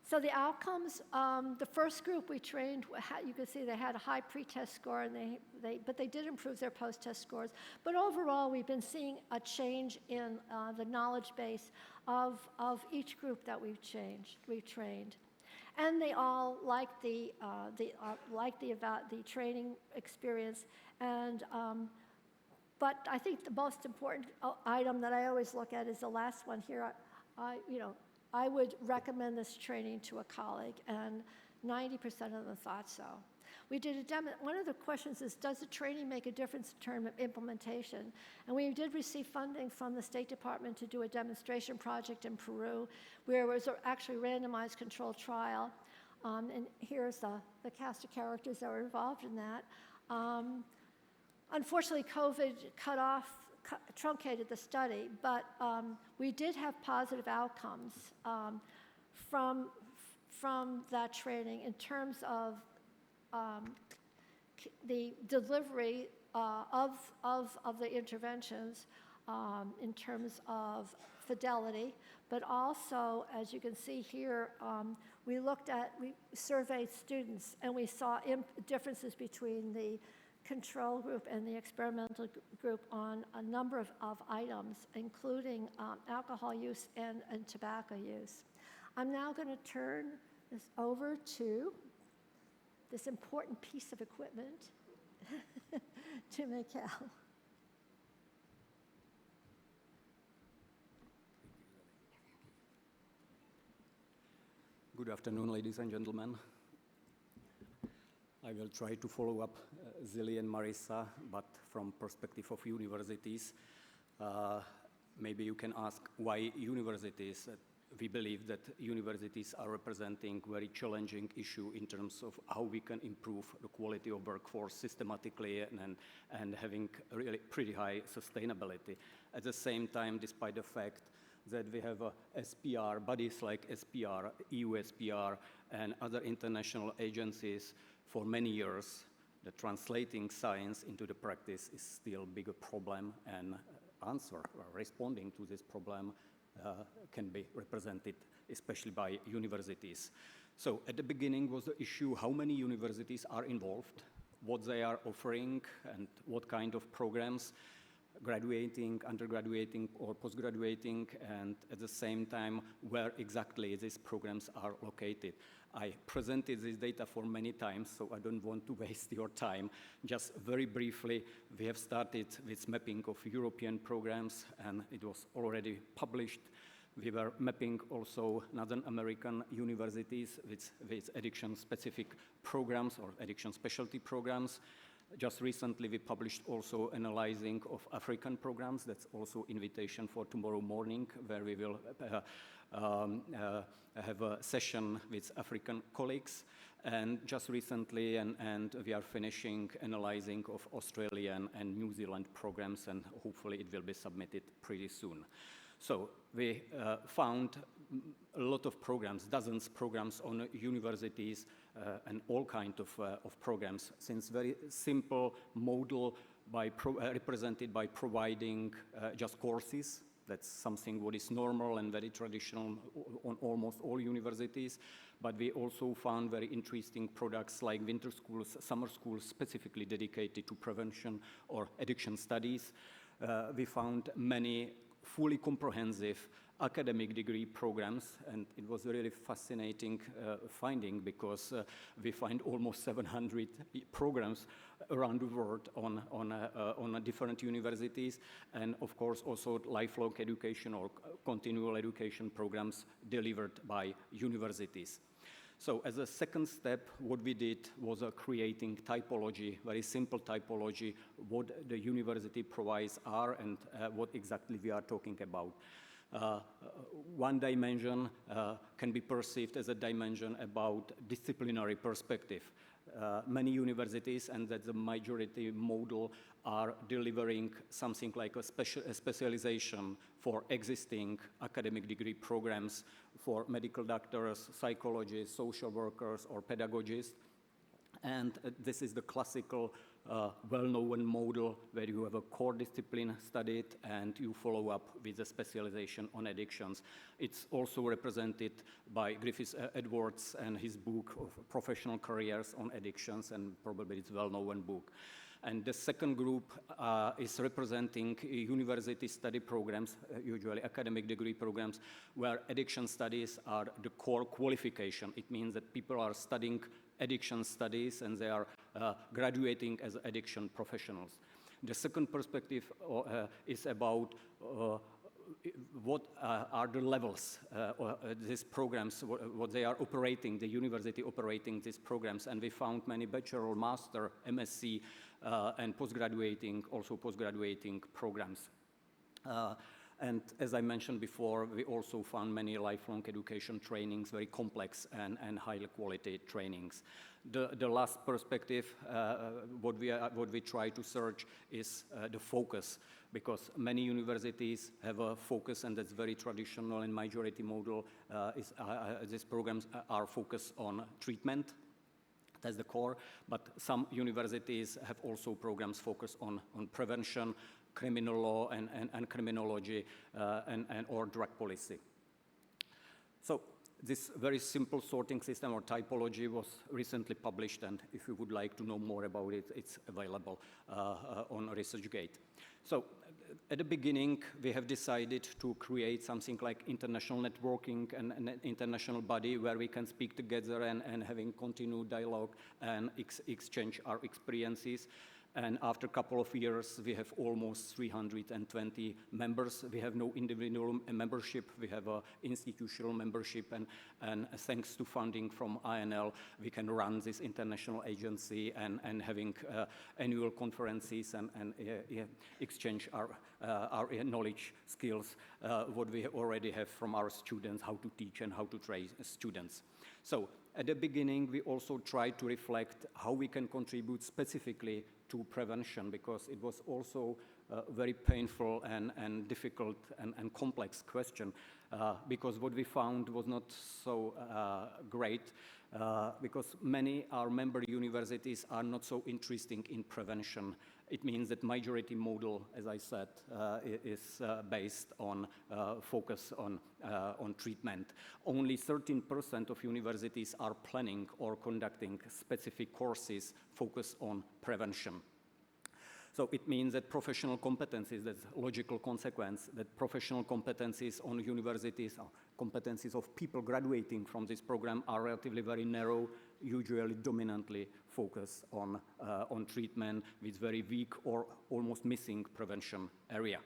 So the outcomes, the first group we trained, you can see they had a high pre-test score, and but they did improve their post-test scores. But overall, we've been seeing a change in the knowledge base of each group that we've trained. And they all liked the training experience. And but I think the most important item that I always look at is the last one here. I would recommend this training to a colleague, and 90% of them thought so. We did one of the questions is, does the training make a difference in terms of implementation? And we did receive funding from the State Department to do a demonstration project in Peru, where it was actually a randomized controlled trial. And here's the cast of characters that were involved in that. Unfortunately, COVID truncated the study, but we did have positive outcomes from that training in terms of the delivery of the interventions, in terms of fidelity, but also, as you can see here, we surveyed students, and we saw differences between the control group and the experimental group on a number of items, including alcohol use and tobacco use. I'm now going to turn this over to this important piece of equipment to Michal. Good afternoon, ladies and gentlemen. I will try to follow up Zili and Marissa, but from perspective of universities. Maybe you can ask why universities. We believe that universities are representing very challenging issue in terms of how we can improve the quality of workforce systematically and having really pretty high sustainability. At the same time, despite the fact that we have SPR, bodies like SPR, EU SPR, and other international agencies for many years. The translating science into the practice is still a bigger problem, and answer or responding to this problem can be represented especially by universities. So at the beginning was the issue how many universities are involved, what they are offering, and what kind of programs, graduating, undergraduating, or postgraduating, and at the same time where exactly these programs are located. I presented this data for many times, so I don't want to waste your time. Just very briefly, we have started with mapping of European programs, and it was already published. We were mapping also Northern American universities with addiction-specific programs or addiction specialty programs. Just recently, we published also analyzing of African programs. That's also invitation for tomorrow morning, where we will have a session with African colleagues. And just recently, and we are finishing analyzing of Australian and New Zealand programs, and hopefully it will be submitted pretty soon. So we found a lot of programs, dozens of programs on universities and all kinds of programs, since very simple model represented by providing just courses. That's something what is normal and very traditional on almost all universities. But we also found very interesting products like winter schools, summer schools specifically dedicated to prevention or addiction studies. We found many fully comprehensive academic degree programs, and it was a really fascinating finding because we find almost 700 programs around the world on different universities, and of course also lifelong education or continual education programs delivered by universities. So as a second step, what we did was creating typology, very simple typology, what the university provides are and what exactly we are talking about. One dimension can be perceived as a dimension about disciplinary perspective. Many universities, and that's the majority model, are delivering something like a specialization for existing academic degree programs for medical doctors, psychologists, social workers, or pedagogists. And this is the classical well-known model where you have a core discipline studied and you follow up with a specialization on addictions. It's also represented by Griffith Edwards and his book of Professional Careers on Addictions, and probably it's a well-known book. And the second group is representing university study programs, usually academic degree programs, where addiction studies are the core qualification. It means that people are studying addiction studies and they are graduating as addiction professionals. The second perspective is about what are the levels these programs, what they are operating, the university operating these programs, and we found many bachelor, master, MSc, and postgraduating programs. And as I mentioned before, we also found many lifelong education trainings, very complex and high quality trainings. The last perspective, what we try to search is the focus, because many universities have a focus, and that's very traditional and majority model. These programs are focused on treatment. That's the core, but some universities have also programs focused on prevention, criminal law and criminology, or drug policy. So this very simple sorting system or typology was recently published, and if you would like to know more about it, it's available on ResearchGate. So at the beginning, we have decided to create something like international networking and an international body where we can speak together and having continued dialogue and exchange our experiences. And after a couple of years, we have almost 320 members. We have no individual membership. We have an institutional membership. And thanks to funding from INL, we can run this international agency and having annual conferences and exchange our knowledge, skills, what we already have from our students, how to teach and how to train students. So at the beginning, we also tried to reflect how we can contribute specifically to prevention, because it was also very painful and difficult and complex question, because what we found was not so great, because many our member universities are not so interesting in prevention. It means that majority model, as I said, is based on focus on treatment. Only 13% of universities are planning or conducting specific courses focused on prevention. So it means that professional competencies, that's a logical consequence, that professional competencies on universities, or competencies of people graduating from this program are relatively very narrow, usually dominantly focused on treatment with very weak or almost missing prevention area.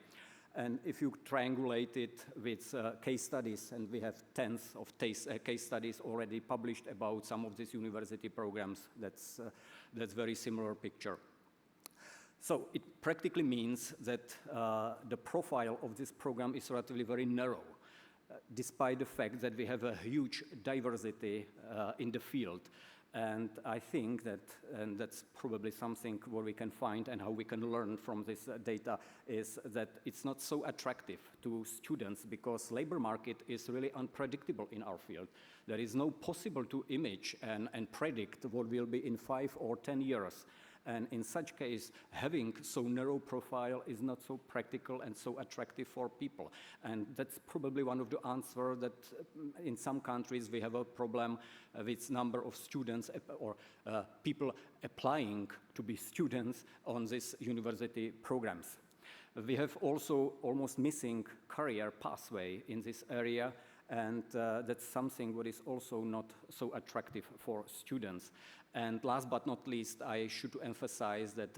And if you triangulate it with case studies, and we have tens of case studies already published about some of these university programs, that's very similar picture. So it practically means that the profile of this program is relatively very narrow, despite the fact that we have a huge diversity in the field. And I think that, and that's probably something where we can find and how we can learn from this data, is that it's not so attractive to students because labor market is really unpredictable in our field. There is no possible to image and predict what will be in 5 or 10 years. And in such case, having so narrow profile is not so practical and so attractive for people. And that's probably one of the answers that in some countries we have a problem with number of students or people applying to be students on these university programs. We have also almost missing career pathway in this area, and that's something that is also not so attractive for students. And last but not least, I should emphasize that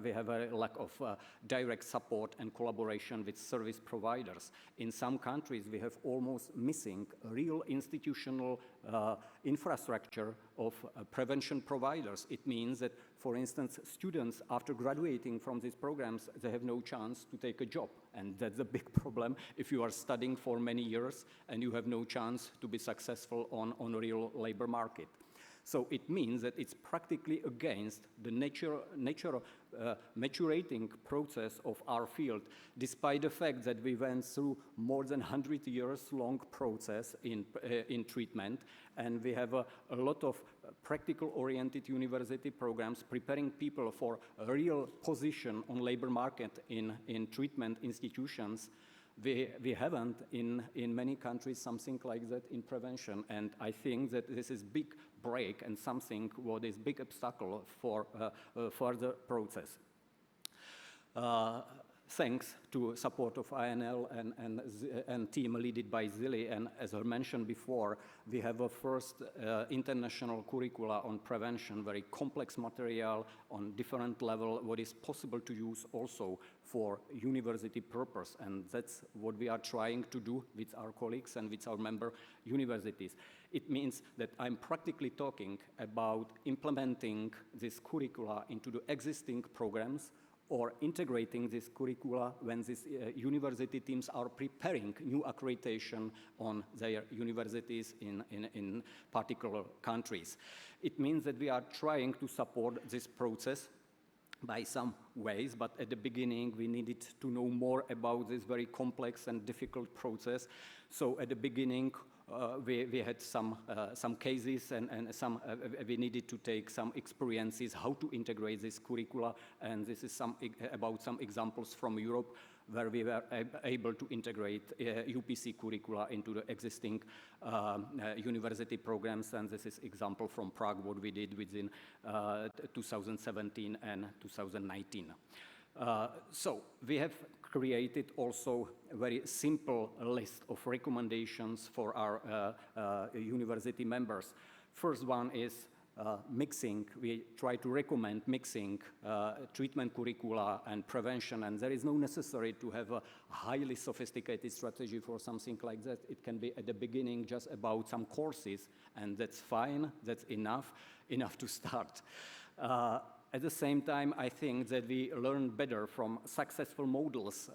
we have a lack of direct support and collaboration with service providers. In some countries, we have almost missing real institutional infrastructure of prevention providers. It means that, for instance, students, after graduating from these programs, they have no chance to take a job. And that's a big problem if you are studying for many years and you have no chance to be successful on a real labor market. So it means that it's practically against the maturating process of our field, despite the fact that we went through more than 100 years long process in treatment, and we have a lot of practical-oriented university programs preparing people for a real position on labor market in treatment institutions. We haven't in many countries something like that in prevention, and I think that this is big break and something what is big obstacle for further process. Thanks to support of INL and team led by Zili, and as I mentioned before, we have a first international curricula on prevention, very complex material on different level, what is possible to use also for university purpose, and that's what we are trying to do with our colleagues and with our member universities. It means that I'm practically talking about implementing this curricula into the existing programs, or integrating this curricula when these university teams are preparing new accreditation on their universities in particular countries. It means that we are trying to support this process by some ways, but at the beginning we needed to know more about this very complex and difficult process. So at the beginning we had some cases and we needed to take some experiences how to integrate this curricula, and this is about some examples from Europe where we were able to integrate UPC curricula into the existing university programs, and this is example from Prague what we did within 2017 and 2019. So we have created also a very simple list of recommendations for our university members. First one is mixing. We try to recommend mixing treatment curricula and prevention, and there is no necessary to have a highly sophisticated strategy for something like that. It can be at the beginning just about some courses, and that's fine, that's enough to start. At the same time, I think that we learn better from successful models.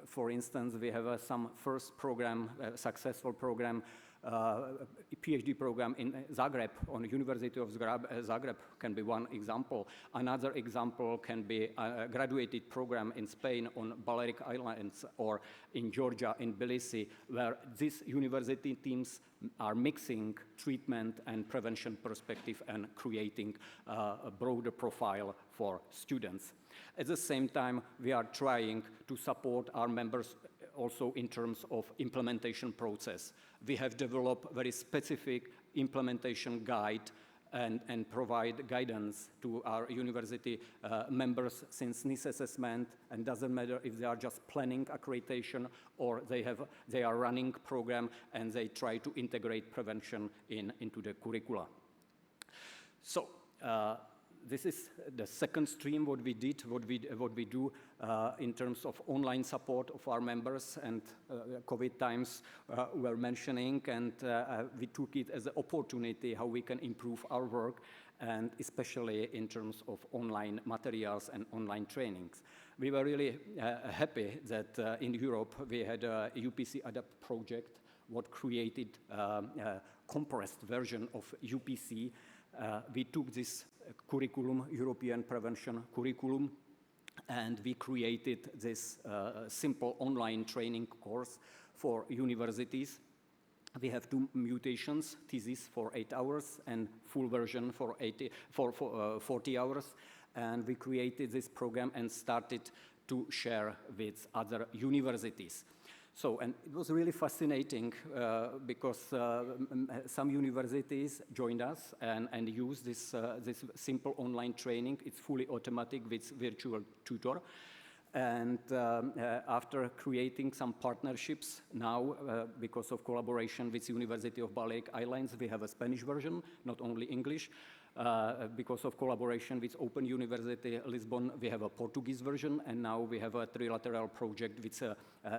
For instance, we have some first program, successful program PhD program in Zagreb, on University of Zagreb can be one example. Another example can be a graduated program in Spain on Balearic Islands, or in Georgia, in Tbilisi, where these university teams are mixing treatment and prevention perspective and creating a broader profile for students. At the same time, we are trying to support our members also in terms of implementation process. We have developed very specific implementation guide and provide guidance to our university members since NIS assessment, and doesn't matter if they are just planning accreditation or they are running program and they try to integrate prevention into the curricula. So this is the second stream, what we did, what we do in terms of online support of our members, and COVID times we're mentioning, and we took it as an opportunity how we can improve our work, and especially in terms of online materials and online trainings. We were really happy that in Europe we had a UPC Adapt project, what created a compressed version of UPC. We took this curriculum, European Prevention Curriculum, and we created this simple online training course for universities. We have two mutations, thesis for 8 hours and full version for 40 hours. And we created this program and started to share with other universities. So, and it was really fascinating because some universities joined us and used this simple online training. It's fully automatic with virtual tutor. And after creating some partnerships now, because of collaboration with University of Balearic Islands, we have a Spanish version, not only English. Because of collaboration with Open University Lisbon, we have a Portuguese version, and now we have a trilateral project with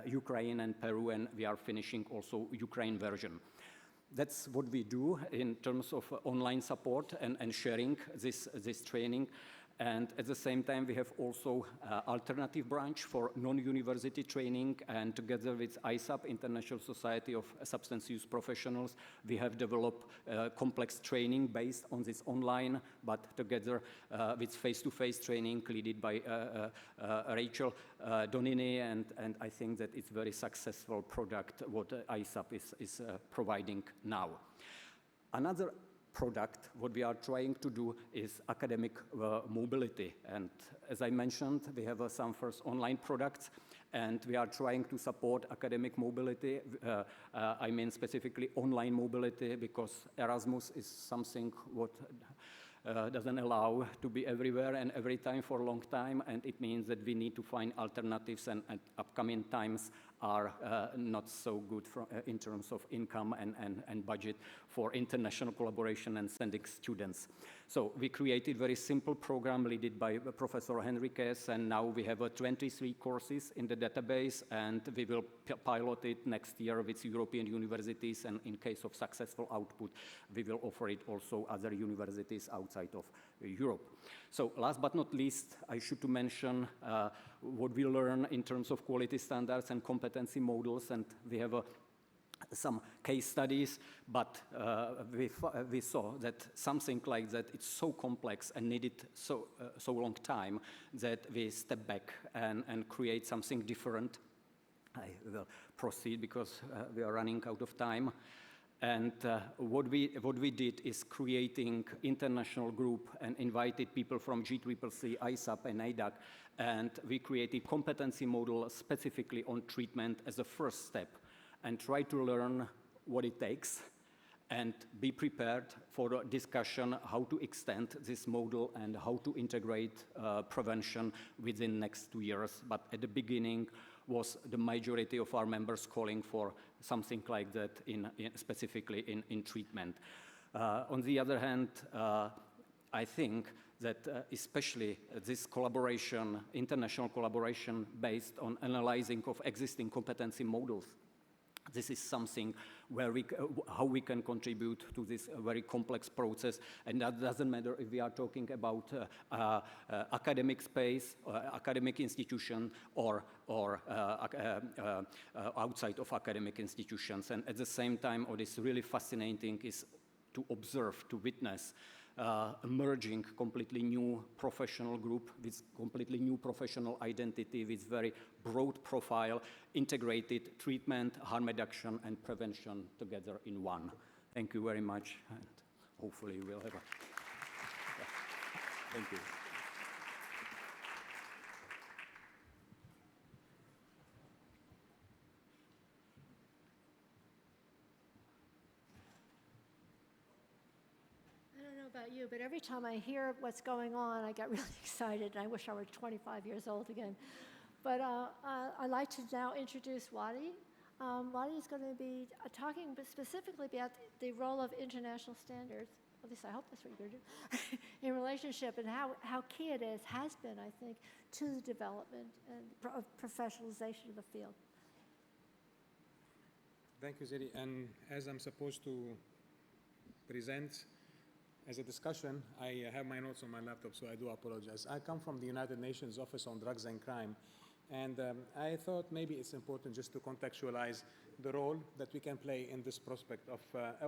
Ukraine and Peru, and we are finishing also Ukraine version. That's what we do in terms of online support and sharing this training. And at the same time, we have also alternative branch for non-university training, and together with ISAP, International Society of Substance Use Professionals, we have developed complex training based on this online, but together with face-to-face training led by Rachel Donini, and I think that it's a very successful product what ISAP is providing now. Another product, what we are trying to do is academic mobility. And as I mentioned, we have some first online products, and we are trying to support academic mobility. I mean specifically online mobility, because Erasmus is something what doesn't allow to be everywhere and every time for a long time, and it means that we need to find alternatives, and upcoming times are not so good in terms of income and budget for international collaboration and sending students. So we created a very simple program led by Professor Henriquez, and now we have 23 courses in the database, and we will pilot it next year with European universities, and in case of successful output, we will offer it also other universities outside of Europe. So last but not least, I should to mention what we learn in terms of quality standards and competency models, and we have some case studies, but we saw that something like that, it's so complex and needed so long time that we step back and create something different. I will proceed because we are running out of time. And what we did is creating international group and invited people from GCCC, ISAP, and ADAC, and we created competency model specifically on treatment as a first step, and try to learn what it takes and be prepared for a discussion how to extend this model and how to integrate prevention within next 2 years. But at the beginning was the majority of our members calling for something like that specifically in treatment. On the other hand, I think that especially this collaboration, international collaboration based on analyzing of existing competency models, this is something how we can contribute to this very complex process. And that doesn't matter if we are talking about academic space, academic institution, or outside of academic institutions. And at the same time, what is really fascinating is to observe, to witness emerging completely new professional group with completely new professional identity, with very broad profile, integrated treatment, harm reduction, and prevention together in one. Thank you very much, and hopefully we'll have a... Thank you. About you, but every time I hear what's going on, I get really excited, and I wish I were 25 years old again. But I'd like to now introduce Wadih. Wadih is going to be talking specifically about the role of international standards, at least I hope that's what you're going to do, in relationship and how key it has been, I think, to the development and of professionalization of the field. Thank you, Zili. And as I'm supposed to present as a discussion, I have my notes on my laptop, so I do apologize. I come from the United Nations Office on Drugs and Crime, and I thought maybe it's important just to contextualize the role that we can play in this prospect of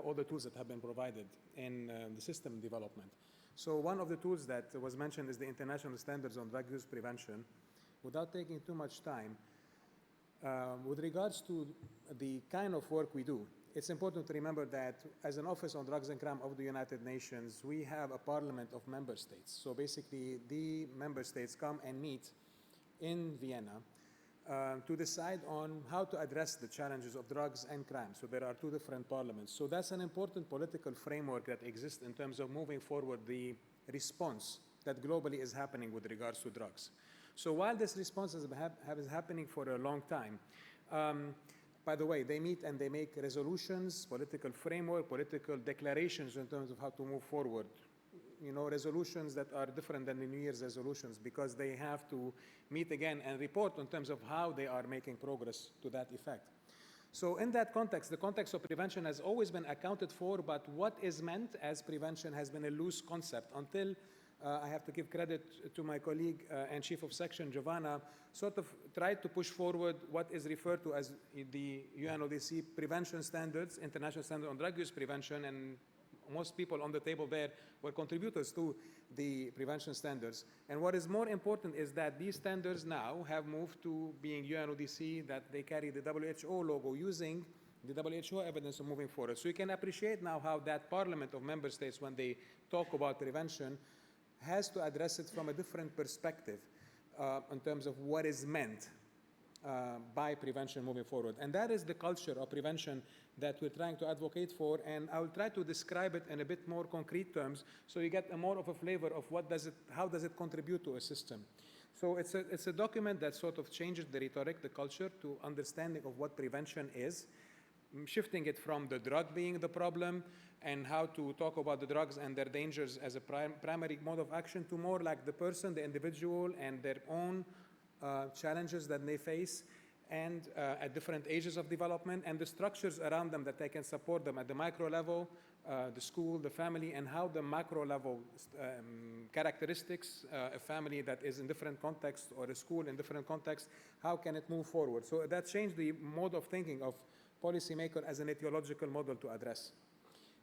all the tools that have been provided in the system development. So one of the tools that was mentioned is the International Standards on Drug Use Prevention. Without taking too much time, with regards to the kind of work we do, it's important to remember that as an Office on Drugs and Crime of the United Nations, we have a parliament of member states. So basically, the member states come and meet in Vienna to decide on how to address the challenges of drugs and crime. So there are two different parliaments. So that's an important political framework that exists in terms of moving forward the response that globally is happening with regards to drugs. So while this response is happening for a long time, by the way, they meet and they make resolutions, political framework, political declarations in terms of how to move forward. You know, resolutions that are different than the New Year's resolutions because they have to meet again and report in terms of how they are making progress to that effect. So in that context, the context of prevention has always been accounted for, but what is meant as prevention has been a loose concept until I have to give credit to my colleague and Chief of Section, Giovanna, sort of tried to push forward what is referred to as the UNODC prevention standards, International Standard on Drug Use Prevention, and most people on the table there were contributors to the prevention standards. And what is more important is that these standards now have moved to being UNODC, that they carry the WHO logo using the WHO evidence of moving forward. So you can appreciate now how that parliament of member states, when they talk about prevention, has to address it from a different perspective in terms of what is meant by prevention moving forward. And that is the culture of prevention that we're trying to advocate for, and I will try to describe it in a bit more concrete terms so you get more of a flavor of how does it contribute to a system. So it's a document that sort of changes the rhetoric, the culture, to understanding of what prevention is, shifting it from the drug being the problem and how to talk about the drugs and their dangers as a primary mode of action to more like the person, the individual, and their own challenges that they face and at different ages of development and the structures around them that they can support them at the micro level, the school, the family, and how the macro level characteristics, a family that is in different contexts or a school in different contexts, how can it move forward? So that changed the mode of thinking of policymaker as an etiological model to address.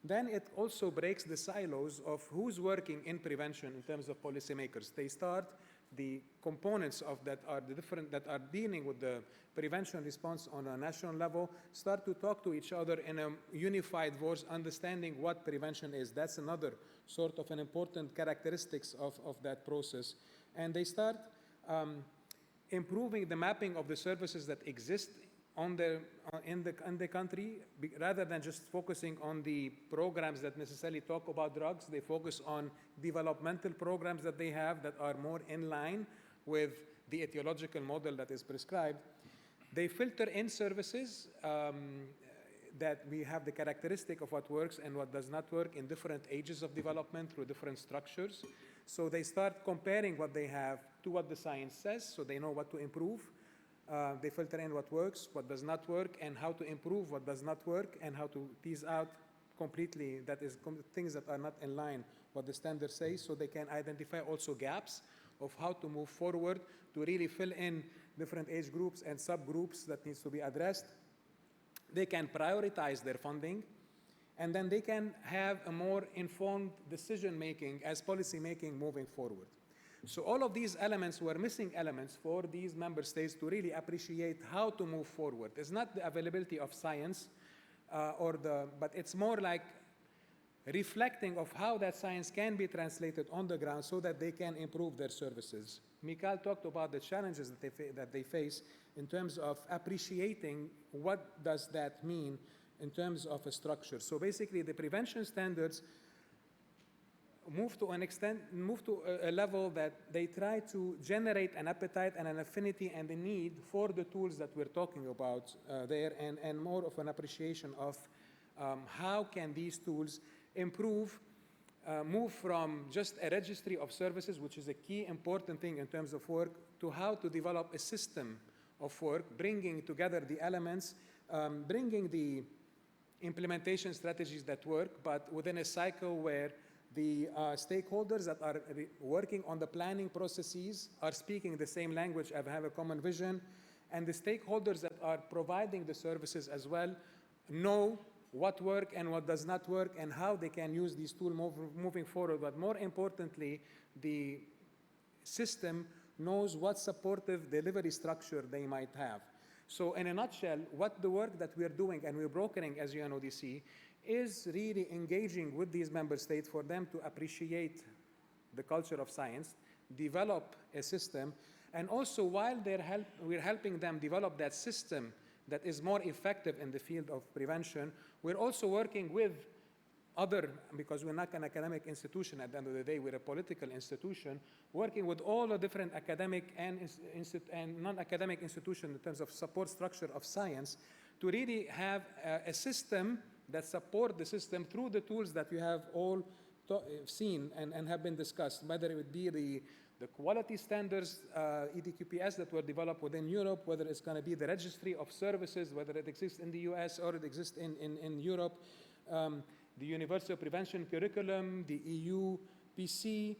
Then it also breaks the silos of who's working in prevention in terms of policymakers. They start the components of that are the different that are dealing with the prevention response on a national level start to talk to each other in a unified voice, understanding what prevention is. That's another sort of an important characteristics of that process. And they start improving the mapping of the services that exist in the country, rather than just focusing on the programs that necessarily talk about drugs. They focus on developmental programs that they have that are more in line with the etiological model that is prescribed. They filter in services that we have the characteristic of what works and what does not work in different ages of development through different structures. So they start comparing what they have to what the science says, so they know what to improve. They filter in what works, what does not work, and how to improve what does not work, and how to tease out completely things that are not in line what the standard says, so they can identify also gaps of how to move forward to really fill in different age groups and subgroups that needs to be addressed. They can prioritize their funding, and then they can have a more informed decision-making as policy-making moving forward. So all of these elements were missing elements for these member states to really appreciate how to move forward. It's not the availability of science, but it's more like reflecting of how that science can be translated on the ground so that they can improve their services. Michal talked about the challenges that they face in terms of appreciating what does that mean in terms of a structure. So basically the prevention standards move to a level that they try to generate an appetite and an affinity and a need for the tools that we're talking about there, and more of an appreciation of how can these tools improve, move from just a registry of services, which is a key important thing in terms of work, to how to develop a system of work, bringing together the elements, bringing the implementation strategies that work, but within a cycle where the stakeholders that are working on the planning processes are speaking the same language and have a common vision, and the stakeholders that are providing the services as well know what works and what does not work and how they can use these tools moving forward. But more importantly, the system knows what supportive delivery structure they might have. So in a nutshell, what the work that we're doing and we're brokering as UNODC is really engaging with these member states for them to appreciate the culture of science, develop a system, and also while we're helping them develop that system that is more effective in the field of prevention, we're also working with because we're not an academic institution at the end of the day, we're a political institution, working with all the different academic and non-academic institutions in terms of support structure of science to really have a system that support the system through the tools that we have all seen and have been discussed, whether it would be the quality standards, EDQPS that were developed within Europe, whether it's going to be the registry of services, whether it exists in the US or it exists in Europe, the Universal Prevention Curriculum, the EU PC,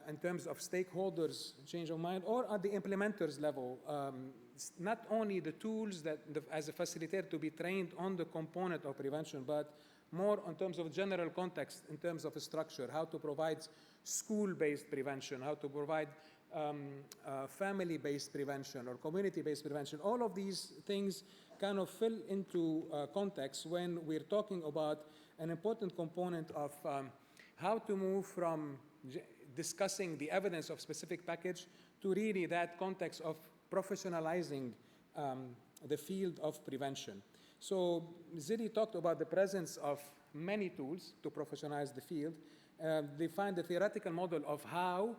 in terms of stakeholders change of mind, or at the implementers level, not only the tools that as a facilitator to be trained on the component of prevention, but more in terms of general context, in terms of a structure, how to provide school-based prevention, how to provide family-based prevention or community-based prevention. All of these things kind of fill into context when we're talking about an important component of how to move from discussing the evidence of specific package to really that context of professionalizing the field of prevention. So Zili talked about the presence of many tools to professionalize the field. They find the theoretical model of how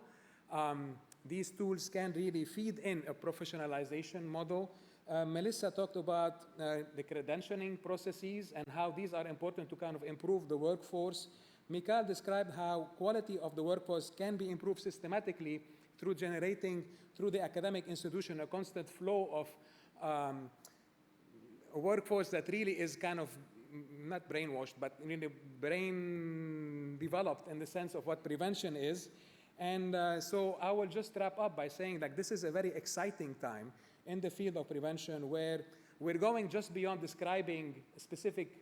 these tools can really feed in a professionalization model. Marissa talked about the credentialing processes and how these are important to kind of improve the workforce. Michal described how quality of the workforce can be improved systematically through generating, through the academic institution, a constant flow of a workforce that really is kind of not brainwashed, but really brain developed in the sense of what prevention is. And so I will just wrap up by saying like this is a very exciting time in the field of prevention where we're going just beyond describing specific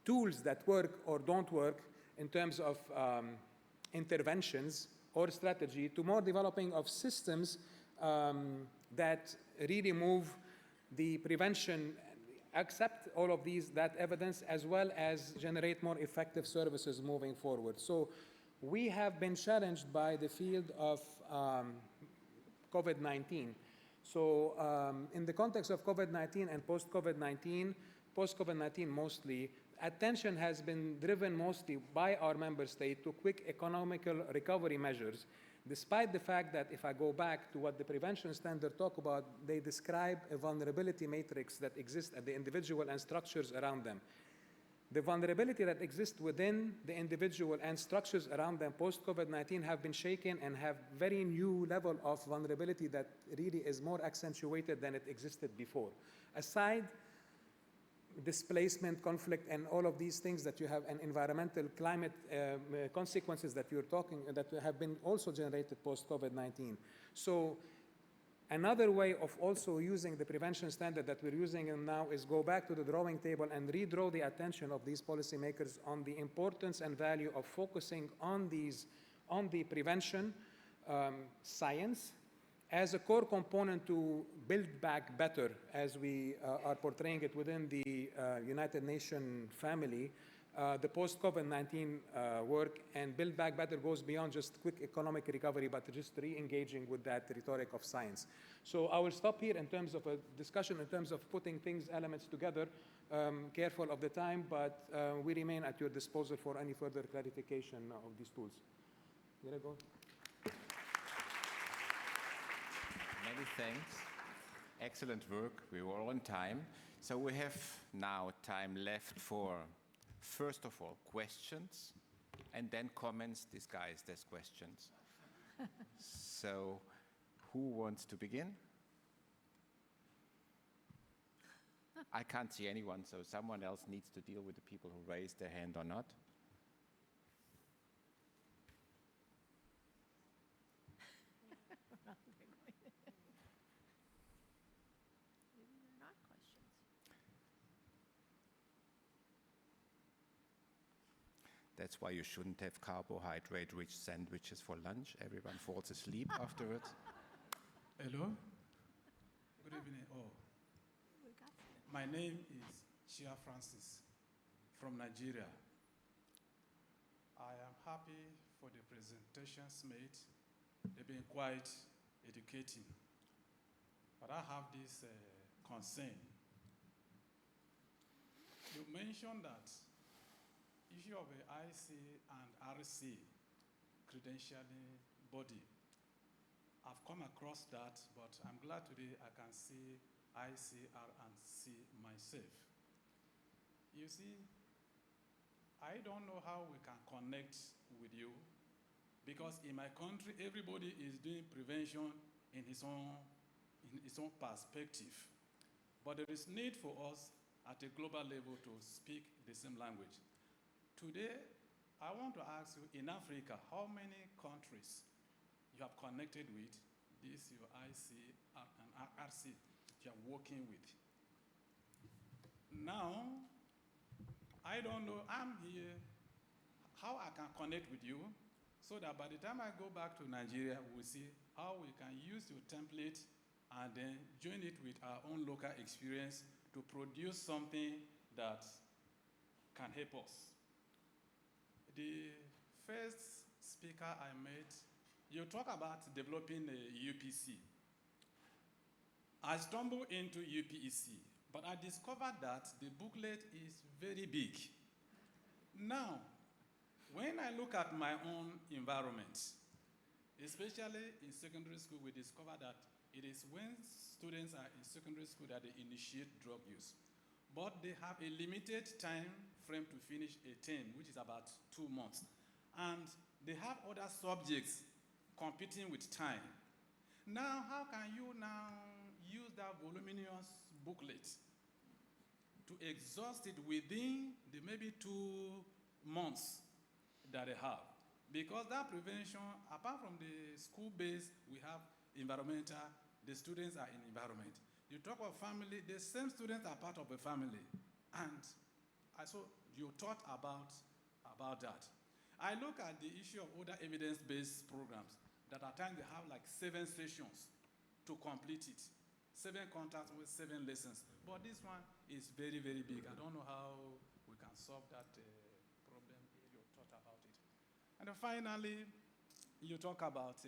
tools that work or don't work in terms of interventions or strategy to more developing of systems that really move the prevention, accept all of that evidence, as well as generate more effective services moving forward. So we have been challenged by the field of COVID-19. So in the context of COVID-19 and post-COVID-19 mostly, attention has been driven mostly by our member state to quick economical recovery measures, despite the fact that if I go back to what the prevention standard talk about, they describe a vulnerability matrix that exists at the individual and structures around them. The vulnerability that exists within the individual and structures around them post-COVID-19 have been shaken and have very new level of vulnerability that really is more accentuated than it existed before. Aside displacement, conflict, and all of these things that you have, and environmental climate consequences that you're talking, that have been also generated post-COVID-19. So another way of also using the prevention standard that we're using now is go back to the drawing table and redraw the attention of these policymakers on the importance and value of focusing on the prevention science as a core component to build back better, as we are portraying it within the United Nations family. The post-COVID-19 work and build back better goes beyond just quick economic recovery, but just re-engaging with that rhetoric of science. So I will stop here in terms of a discussion, in terms of putting elements together, careful of the time, but we remain at your disposal for any further clarification of these tools. Gregor? Many thanks. Excellent work. We were on time. So we have now time left for, first of all, questions, and then comments disguised as questions. So who wants to begin? I can't see anyone, so someone else needs to deal with the people who raised their hand or not. That's why you shouldn't have carbohydrate-rich sandwiches for lunch. Everyone falls asleep afterwards. Hello. Good evening. Oh, my name is Chia Francis from Nigeria. I am happy for the presentations made. They've been quite educating. But I have this concern. You mentioned that issue of the IC and RC credentialing body. I've come across that, but I'm glad today I can see IC, R, and C myself. You see, I don't know how we can connect with you, because in my country, everybody is doing prevention in his own perspective. But there is need for us at a global level to speak the same language. Today, I want to ask you, in Africa, how many countries you have connected with, this your IC and RC you are working with? Now, I don't know, I'm here, how I can connect with you, so that by the time I go back to Nigeria, we'll see how we can use your template and then join it with our own local experience to produce something that can help us. The first speaker I met, you talk about developing a UPC. I stumbled into UPEC, but I discovered that the booklet is very big. Now, when I look at my own environment, especially in secondary school, we discover that it is when students are in secondary school that they initiate drug use. But they have a limited time frame to finish a term, which is about 2 months. And they have other subjects competing with time. Now, how can you now use that voluminous booklet to exhaust it within the maybe 2 months that they have? Because that prevention, apart from the school-based, we have environmental, the students are in environment. You talk of family, the same students are part of a family. And I saw you thought about that. I look at the issue of other evidence-based programs that at times they have like 7 sessions to complete it. 7 contacts with 7 lessons. But this one is very, very big. I don't know how we can solve that problem if you thought about it. And then finally, you talk about,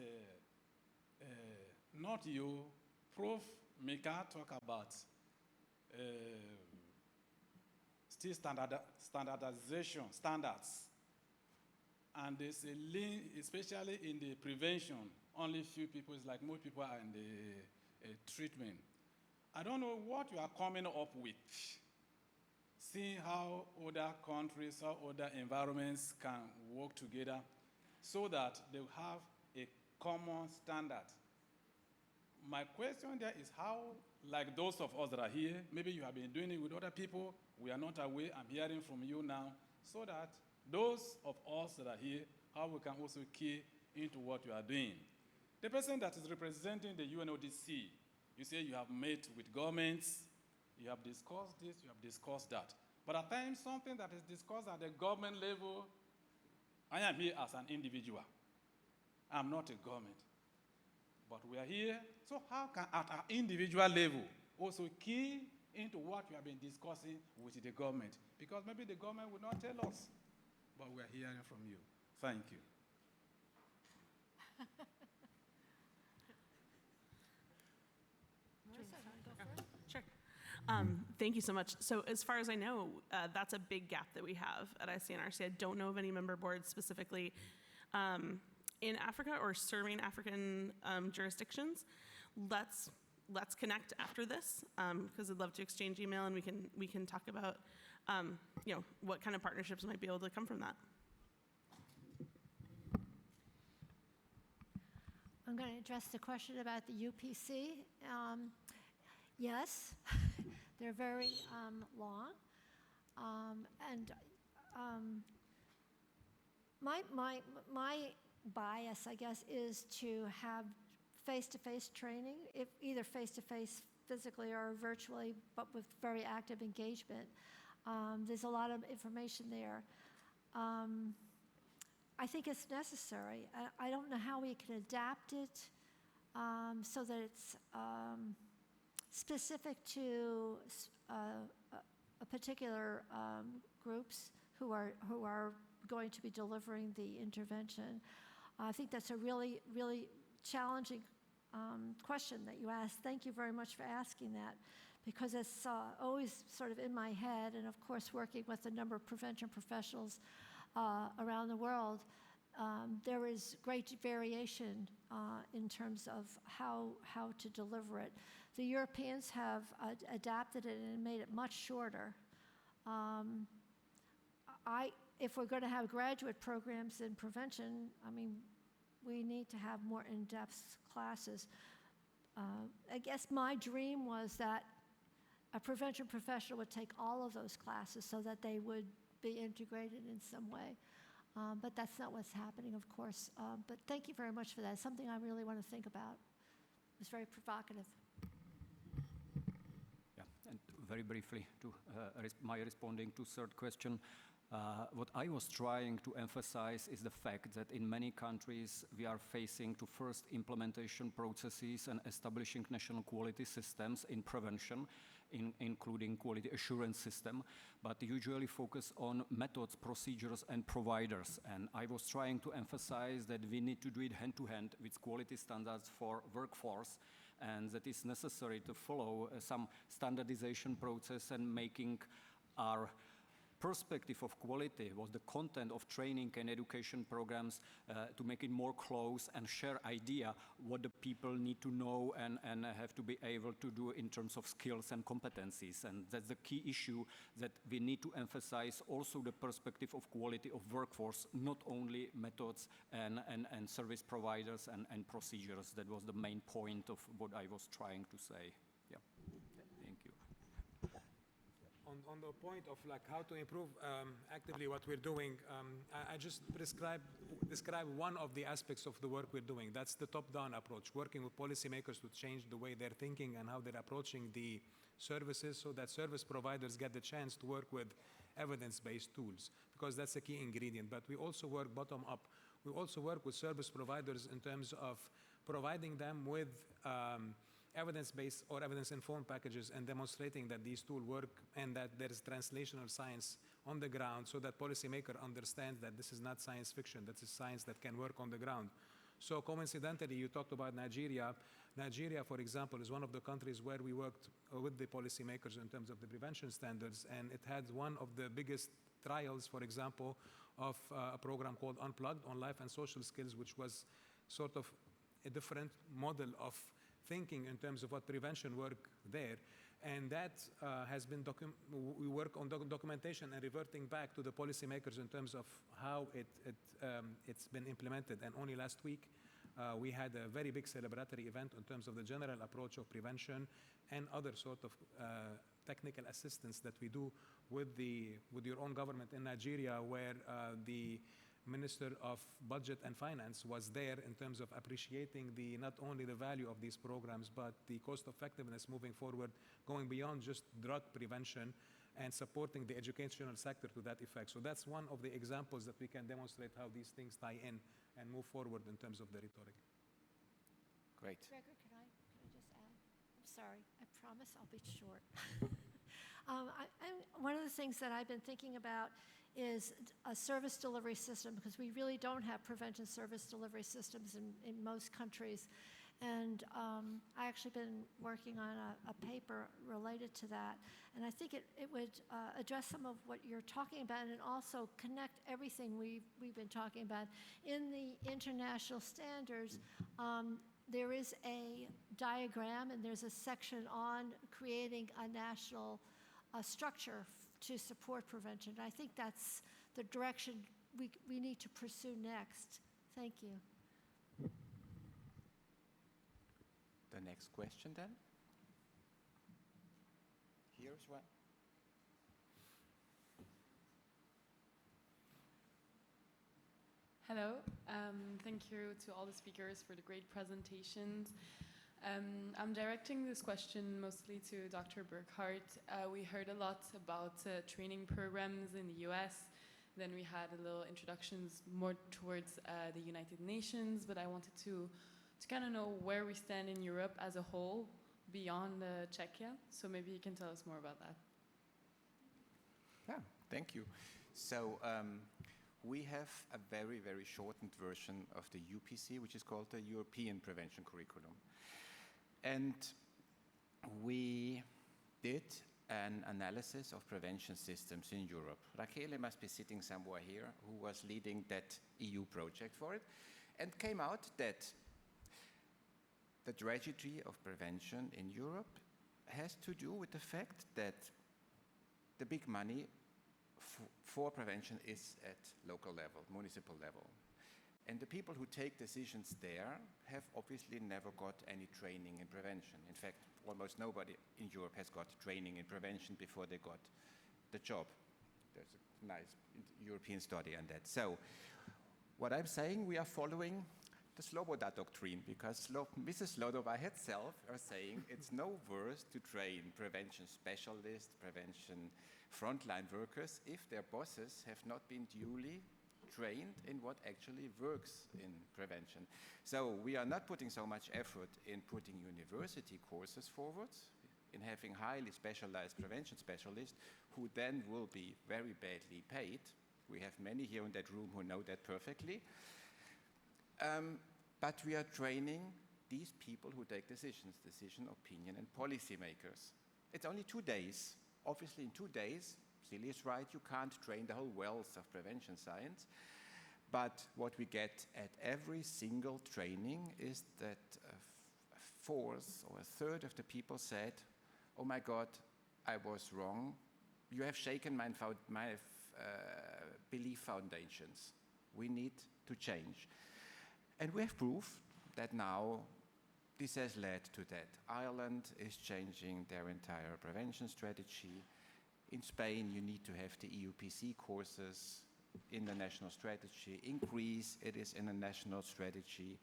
not you, Prof. Michal talk about still standardization, standards. And there's a link, especially in the prevention, only few people, it's like most people are in the treatment. I don't know what you are coming up with seeing how other countries, how other environments can work together so that they will have a common standard. My question there is how, like those of us that are here, maybe you have been doing it with other people, we are not aware, I'm hearing from you now, so that those of us that are here, how we can also key into what you are doing. The person that is representing the UNODC, you say you have met with governments, you have discussed this, you have discussed that. But at times, something that is discussed at the government level, I am here as an individual. I'm not a government. But we are here, so how can, at our individual level, also key into what we have been discussing with the government? Because maybe the government will not tell us, but we are hearing from you. Thank you. Sure. Thank you so much. So as far as I know, that's a big gap that we have at ICNRC. I don't know of any member boards specifically in Africa or serving African jurisdictions. Let's connect after this because I'd love to exchange email and we can talk about what kind of partnerships might be able to come from that. I'm going to address the question about the UPC. Yes, they're very long. My bias, I guess, is to have face-to-face training, if either face-to-face physically or virtually, but with very active engagement. There's a lot of information there. I think it's necessary. I don't know how we can adapt it so that it's specific to a particular groups who are going to be delivering the intervention. I think that's a really, really challenging question that you asked. Thank you very much for asking that, because it's always sort of in my head, and of course working with a number of prevention professionals around the world, there is great variation in terms of how to deliver it. The Europeans have adapted it and made it much shorter. If we're going to have graduate programs in prevention, I mean, we need to have more in-depth classes. I guess my dream was that a prevention professional would take all of those classes so that they would be integrated in some way. But that's not what's happening, of course. But thank you very much for that. It's something I really want to think about. It was very provocative. Yeah, and very briefly, to my responding to third question, what I was trying to emphasize is the fact that in many countries we are facing to first implementation processes and establishing national quality systems in prevention, including quality assurance system, but usually focus on methods, procedures, and providers. And I was trying to emphasize that we need to do it hand-to-hand with quality standards for workforce, and that is necessary to follow some standardization process and making our perspective of quality was the content of training and education programs to make it more close and share idea what the people need to know and have to be able to do in terms of skills and competencies. And that's the key issue, that we need to emphasize also the perspective of quality of workforce, not only methods and service providers and procedures. That was the main point of what I was trying to say. Yeah. Thank you. On the point of like how to improve actively what we're doing, I just describe one of the aspects of the work we're doing. That's the top-down approach, working with policymakers to change the way they're thinking and how they're approaching the services, so that service providers get the chance to work with evidence-based tools, because that's a key ingredient. But we also work bottom-up. We also work with service providers in terms of providing them with evidence-based or evidence-informed packages and demonstrating that these tools work and that there is translational science on the ground, so that policymaker understands that this is not science fiction, that is science that can work on the ground. So coincidentally, you talked about Nigeria. Nigeria, for example, is one of the countries where we worked with the policymakers in terms of the prevention standards, and it had one of the biggest trials, for example, of a program called Unplugged on life and social skills, which was sort of a different model of thinking in terms of what prevention work there. And that has been, we work on documentation and reverting back to the policymakers in terms of how it's been implemented. And only last week, we had a very big celebratory event in terms of the general approach of prevention and other sort of technical assistance that we do with your own government in Nigeria, where the Minister of Budget and Finance was there in terms of appreciating not only the value of these programs, but the cost effectiveness moving forward, going beyond just drug prevention and supporting the educational sector to that effect. So that's one of the examples that we can demonstrate how these things tie in and move forward in terms of the rhetoric. Great. Gregor, can I just add? I'm sorry, I promise I'll be short. One of the things that I've been thinking about is a service delivery system, because we really don't have prevention service delivery systems in most countries. And I actually been working on a paper related to that. And I think it would address some of what you're talking about and also connect everything we've been talking about. In the international standards, there is a diagram and there's a section on creating a national structure to support prevention. I think that's the direction we need to pursue next. Thank you. The next question then. Here's one. Hello. Thank you to all the speakers for the great presentations. I'm directing this question mostly to Dr. Burkhart. We heard a lot about training programs in the US. Then we had a little introductions more towards the United Nations, but I wanted to kind of know where we stand in Europe as a whole beyond Czechia. So maybe you can tell us more about that. Yeah, thank you. So we have a very, very shortened version of the UPC, which is called the European Prevention Curriculum. And we did an analysis of prevention systems in Europe. Rachele must be sitting somewhere here, who was leading that EU project for it, and came out that the tragedy of prevention in Europe has to do with the fact that the big money for prevention is at local level, municipal level. And the people who take decisions there have obviously never got any training in prevention. In fact, almost nobody in Europe has got training in prevention before they got the job. There's a nice European study on that. So what I'm saying, we are following the Sloboda doctrine, because Mrs. Sloboda herself are saying it's no worse to train prevention specialists, prevention frontline workers, if their bosses have not been duly trained in what actually works in prevention. So we are not putting so much effort in putting university courses forward, in having highly specialized prevention specialists who then will be very badly paid. We have many here in that room who know that perfectly. But we are training these people who take decision, opinion, and policymakers. It's only 2 days. Obviously, in 2 days, Zili is right, you can't train the whole wealth of prevention science. But what we get at every single training is that a fourth or a third of the people said, oh my God, I was wrong. You have shaken my belief foundations. We need to change. And we have proof that now this has led to that. Ireland is changing their entire prevention strategy. In Spain, you need to have the EUPC courses in the national strategy. In Greece, it is in a national strategy.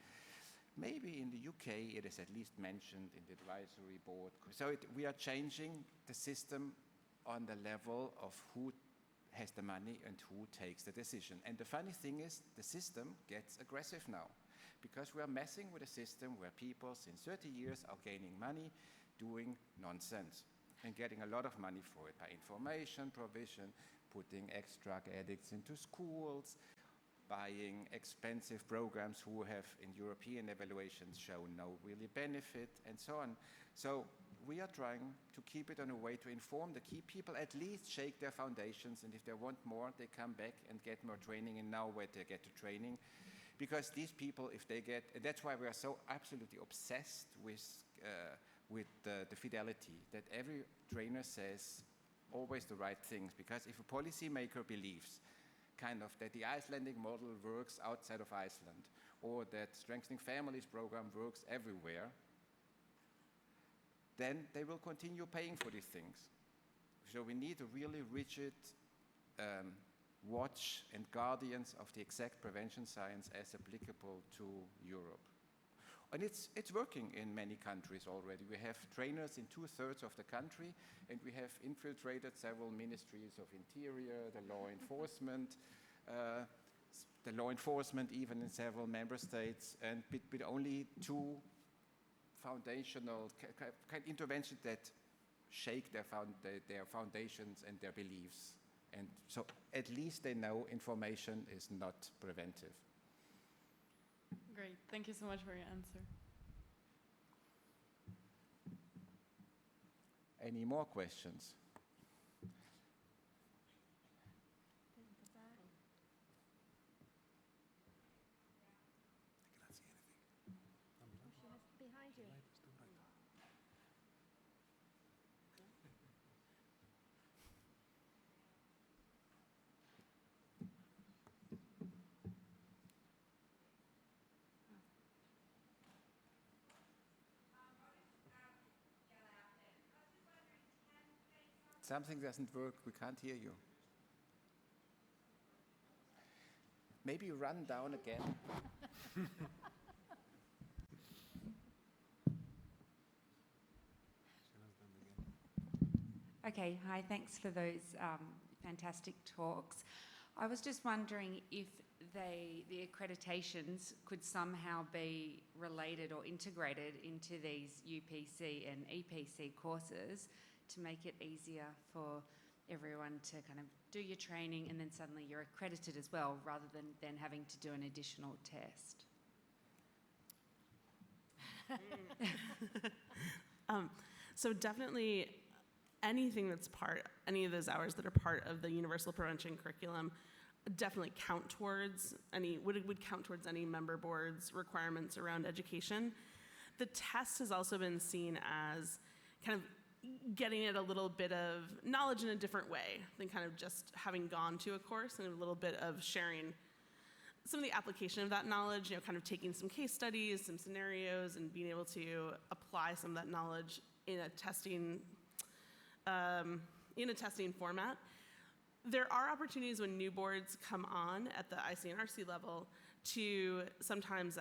Maybe in the UK, it is at least mentioned in the advisory board. So we are changing the system on the level of who has the money and who takes the decision. And the funny thing is, the system gets aggressive now, because we are messing with a system where people since 30 years are gaining money doing nonsense and getting a lot of money for it by information provision, putting ex-drug addicts into schools, buying expensive programs who have in European evaluations shown no really benefit, and so on. So we are trying to keep it on a way to inform the key people, at least shake their foundations, and if they want more, they come back and get more training, and now where they get to training. Because these people, if they get, and that's why we are so absolutely obsessed with with the fidelity, that every trainer says always the right things. Because if a policymaker believes kind of that the Icelandic model works outside of Iceland, or that Strengthening Families program works everywhere, then they will continue paying for these things. So we need a really rigid watch and guardians of the exact prevention science as applicable to Europe. And it's working in many countries already. We have trainers in 2/3 of the country, and we have infiltrated several ministries of interior, the law enforcement even in several member states, and with only 2 foundational interventions that shake their foundations and their beliefs. And so at least they know information is not preventive. Great, thank you so much for your answer. Any more questions? Behind you. Something doesn't work, we can't hear you. Maybe run down again. Okay, hi, thanks for those fantastic talks. I was just wondering if the accreditations could somehow be related or integrated into these UPC and EPC courses to make it easier for everyone to kind of do your training and then suddenly you're accredited as well, rather than having to do an additional test. So definitely anything that's any of those hours that are part of the universal prevention curriculum definitely would count towards any member board's requirements around education. The test has also been seen as kind of getting at a little bit of knowledge in a different way than kind of just having gone to a course, and a little bit of sharing some of the application of that knowledge, kind of taking some case studies, some scenarios, and being able to apply some of that knowledge in a testing format. There are opportunities when new boards come on at the ICNRC level to sometimes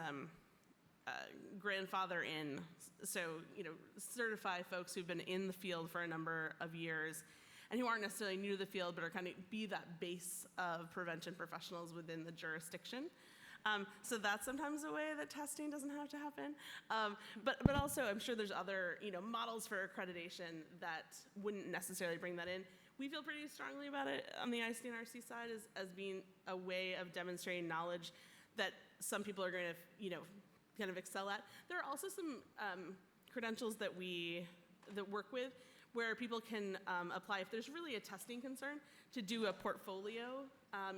grandfather in, so certify folks who've been in the field for a number of years and who aren't necessarily new to the field, but are kind of be that base of prevention professionals within the jurisdiction. So that's sometimes a way that testing doesn't have to happen. But also, I'm sure there's other models for accreditation that wouldn't necessarily bring that in. We feel pretty strongly about it on the ICNRC side as being a way of demonstrating knowledge that some people are going to, kind of excel at. There are also some credentials that work with where people can apply if there's really a testing concern to do a portfolio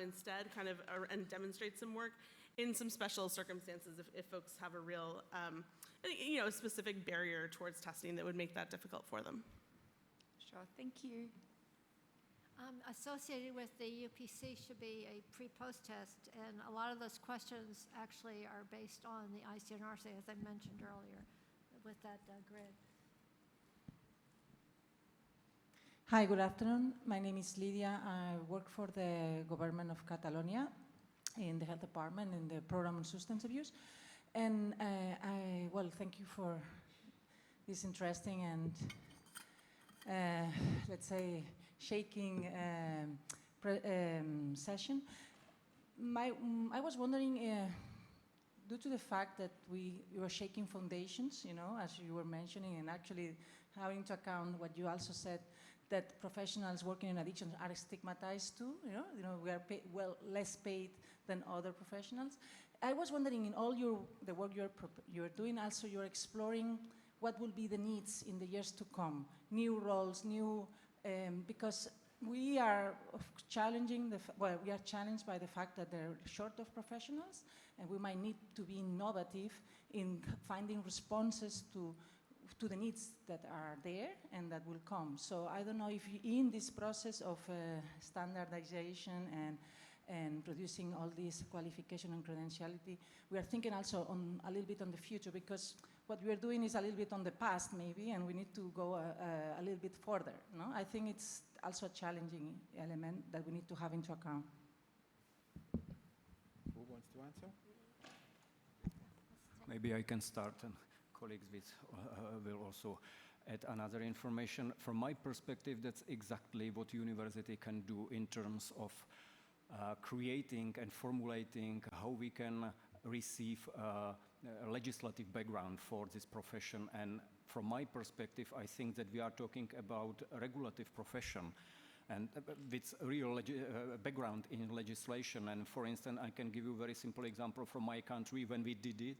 instead, kind of, and demonstrate some work in some special circumstances if folks have a real, a specific barrier towards testing that would make that difficult for them. Sure, thank you. Associated with the UPC should be a pre-post test, and a lot of those questions actually are based on the ICNRC, as I mentioned earlier, with that grid. Hi, good afternoon. My name is Lydia. I work for the government of Catalonia in the health department in the program on substance abuse. And thank you for this interesting and, let's say, shaking session. I was wondering, due to the fact that you are shaking foundations, as you were mentioning, and actually having to account what you also said, that professionals working in addiction are stigmatized too. We are less paid than other professionals. I was wondering, in all the work you're doing, also you're exploring what will be the needs in the years to come, new roles, because we are challenged by the fact that they're short of professionals, and we might need to be innovative in finding responses to to the needs that are there and that will come. So I don't know if in this process of standardization and producing all this qualification and credentiality, we are thinking also on a little bit on the future, because what we are doing is a little bit on the past maybe, and we need to go a little bit further. No? I think it's also a challenging element that we need to have into account. Who wants to answer? Maybe I can start, and colleagues will also add another information. From my perspective, that's exactly what university can do in terms of creating and formulating how we can receive a legislative background for this profession. And from my perspective, I think that we are talking about a regulative profession and with real background in legislation. And for instance, I can give you a very simple example from my country. When we did it,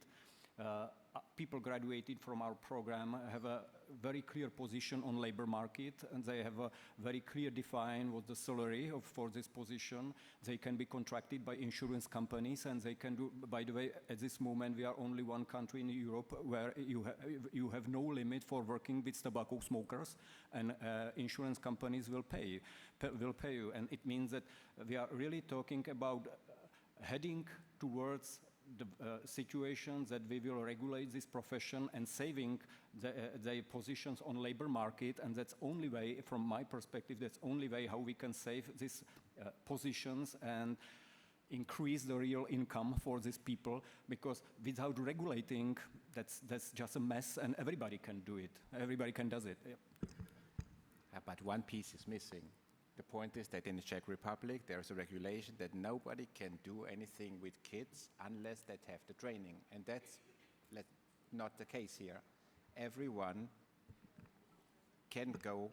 people graduated from our program have a very clear position on labor market, and they have a very clear define what the salary for this position. They can be contracted by insurance companies, and they can do, by the way, at this moment we are only one country in Europe where you have no limit for working with tobacco smokers, and insurance companies will pay you. And it means that we are really talking about heading towards the situations that we will regulate this profession and saving the positions on labor market, and that's only way, from my perspective, that's only way how we can save these positions and increase the real income for these people, because without regulating, that's just a mess, and everybody can do it. Everybody can do it. Yep. But one piece is missing. The point is that in the Czech Republic, there's a regulation that nobody can do anything with kids unless they have the training. And that's not the case here. Everyone can go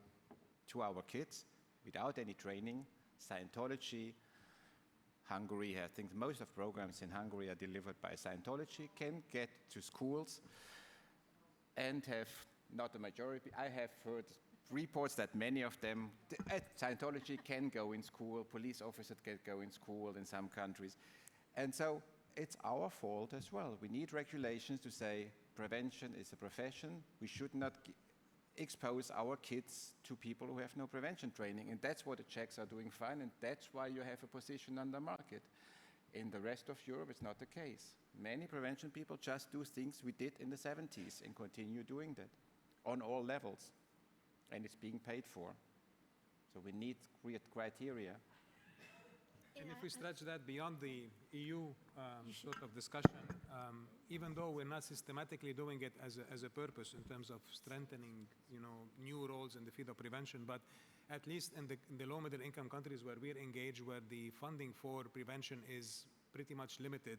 to our kids without any training. Scientology, Hungary, I think most of programs in Hungary are delivered by Scientology, can get to schools and have, not the majority, I have heard reports that many of them at Scientology can go in school, police officers can go in school in some countries. And so it's our fault as well. We need regulations to say prevention is a profession. We should not expose our kids to people who have no prevention training. And that's what the Czechs are doing fine, and that's why you have a position on the market. In the rest of Europe, it's not the case. Many prevention people just do things we did in the 70s and continue doing that on all levels. And it's being paid for. So we need criteria. And if we stretch that beyond the EU sort of discussion, even though we're not systematically doing it as a purpose in terms of strengthening, new roles in the field of prevention, but at least in the low middle income countries where we're engaged, where the funding for prevention is pretty much limited,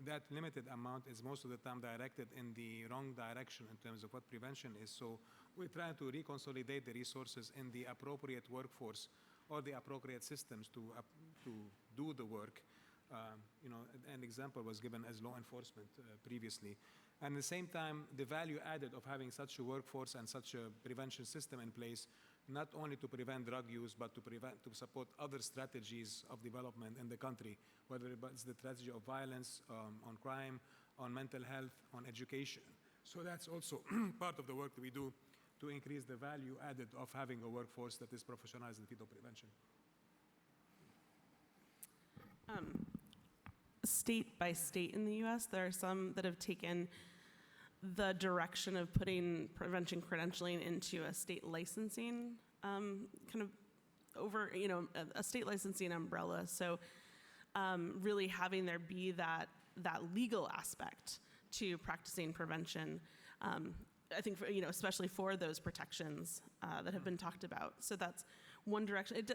that limited amount is most of the time directed in the wrong direction in terms of what prevention is. So we're trying to reconsolidate the resources in the appropriate workforce or the appropriate systems to do the work. An example was given as law enforcement previously. And at the same time, the value added of having such a workforce and such a prevention system in place, not only to prevent drug use, but to support other strategies of development in the country, whether it's the strategy of violence, on crime, on mental health, on education. So that's also part of the work that we do to increase the value added of having a workforce that is professionalized in the field of prevention. State by state in the US, there are some that have taken the direction of putting prevention credentialing into a state licensing kind of over, a state licensing umbrella. So really having there be that legal aspect to practicing prevention, I think, especially for those protections that have been talked about. So that's one direction.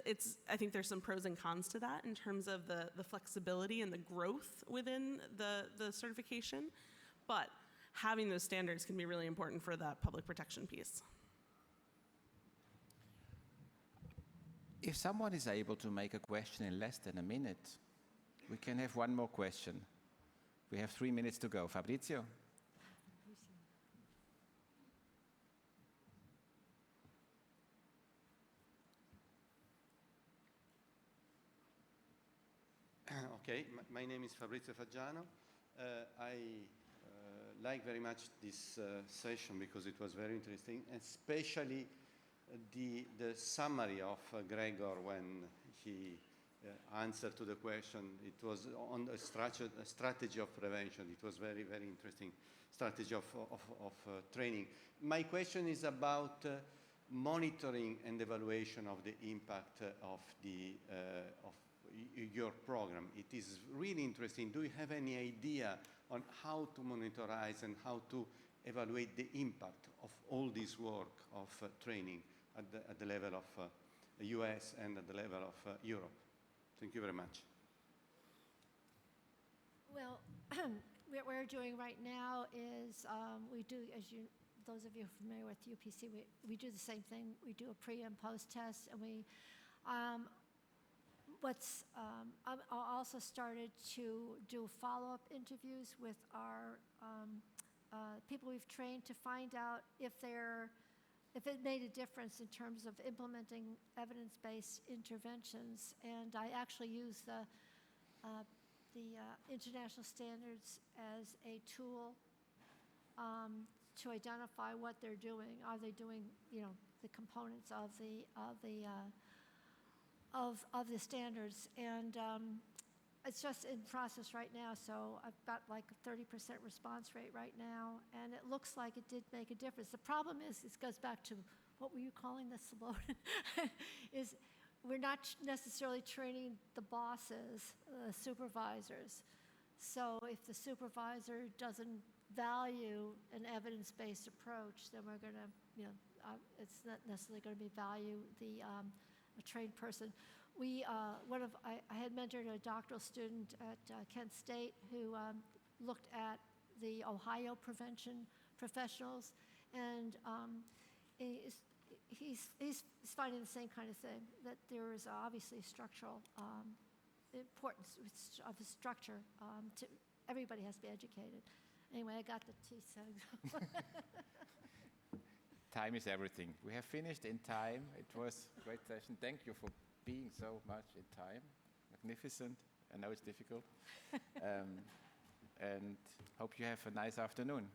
I think there's some pros and cons to that in terms of the flexibility and the growth within the certification, but having those standards can be really important for that public protection piece. If someone is able to make a question in less than a minute, we can have one more question. We have 3 minutes to go. Fabrizio? Okay, my name is Fabrizio Faggiano. I like very much this session because it was very interesting, especially the summary of Gregor when he answered to the question. It was on a strategy of prevention. It was very, very interesting strategy of training. My question is about monitoring and evaluation of the impact of your program. It is really interesting. Do you have any idea on how to monitorize and how to evaluate the impact of all this work of training at the level of US and at the level of Europe? Thank you very much. Well, what we're doing right now is we do, as you, those of you familiar with UPC, we do the same thing. We do a pre and post test, and we I also started to do follow-up interviews with our people we've trained to find out if it made a difference in terms of implementing evidence-based interventions. And I actually use the international standards as a tool to identify what they're doing. Are they doing, the components of the standards? And it's just in process right now, so I've got like a 30% response rate right now, and it looks like it did make a difference. The problem is, this goes back to, what were you calling this, Sloboda? is we're not necessarily training the bosses, the supervisors. So if the supervisor doesn't value an evidence-based approach, then we're going to, it's not necessarily going to be value a trained person. I had mentored a doctoral student at Kent State who looked at the Ohio prevention professionals, and he's finding the same kind of thing, that there is obviously structural importance of the structure. Everybody has to be educated. Anyway, I got the tea, so. Time is everything. We have finished in time. It was a great session. Thank you for being so much in time. Magnificent. I know it's difficult. And hope you have a nice afternoon.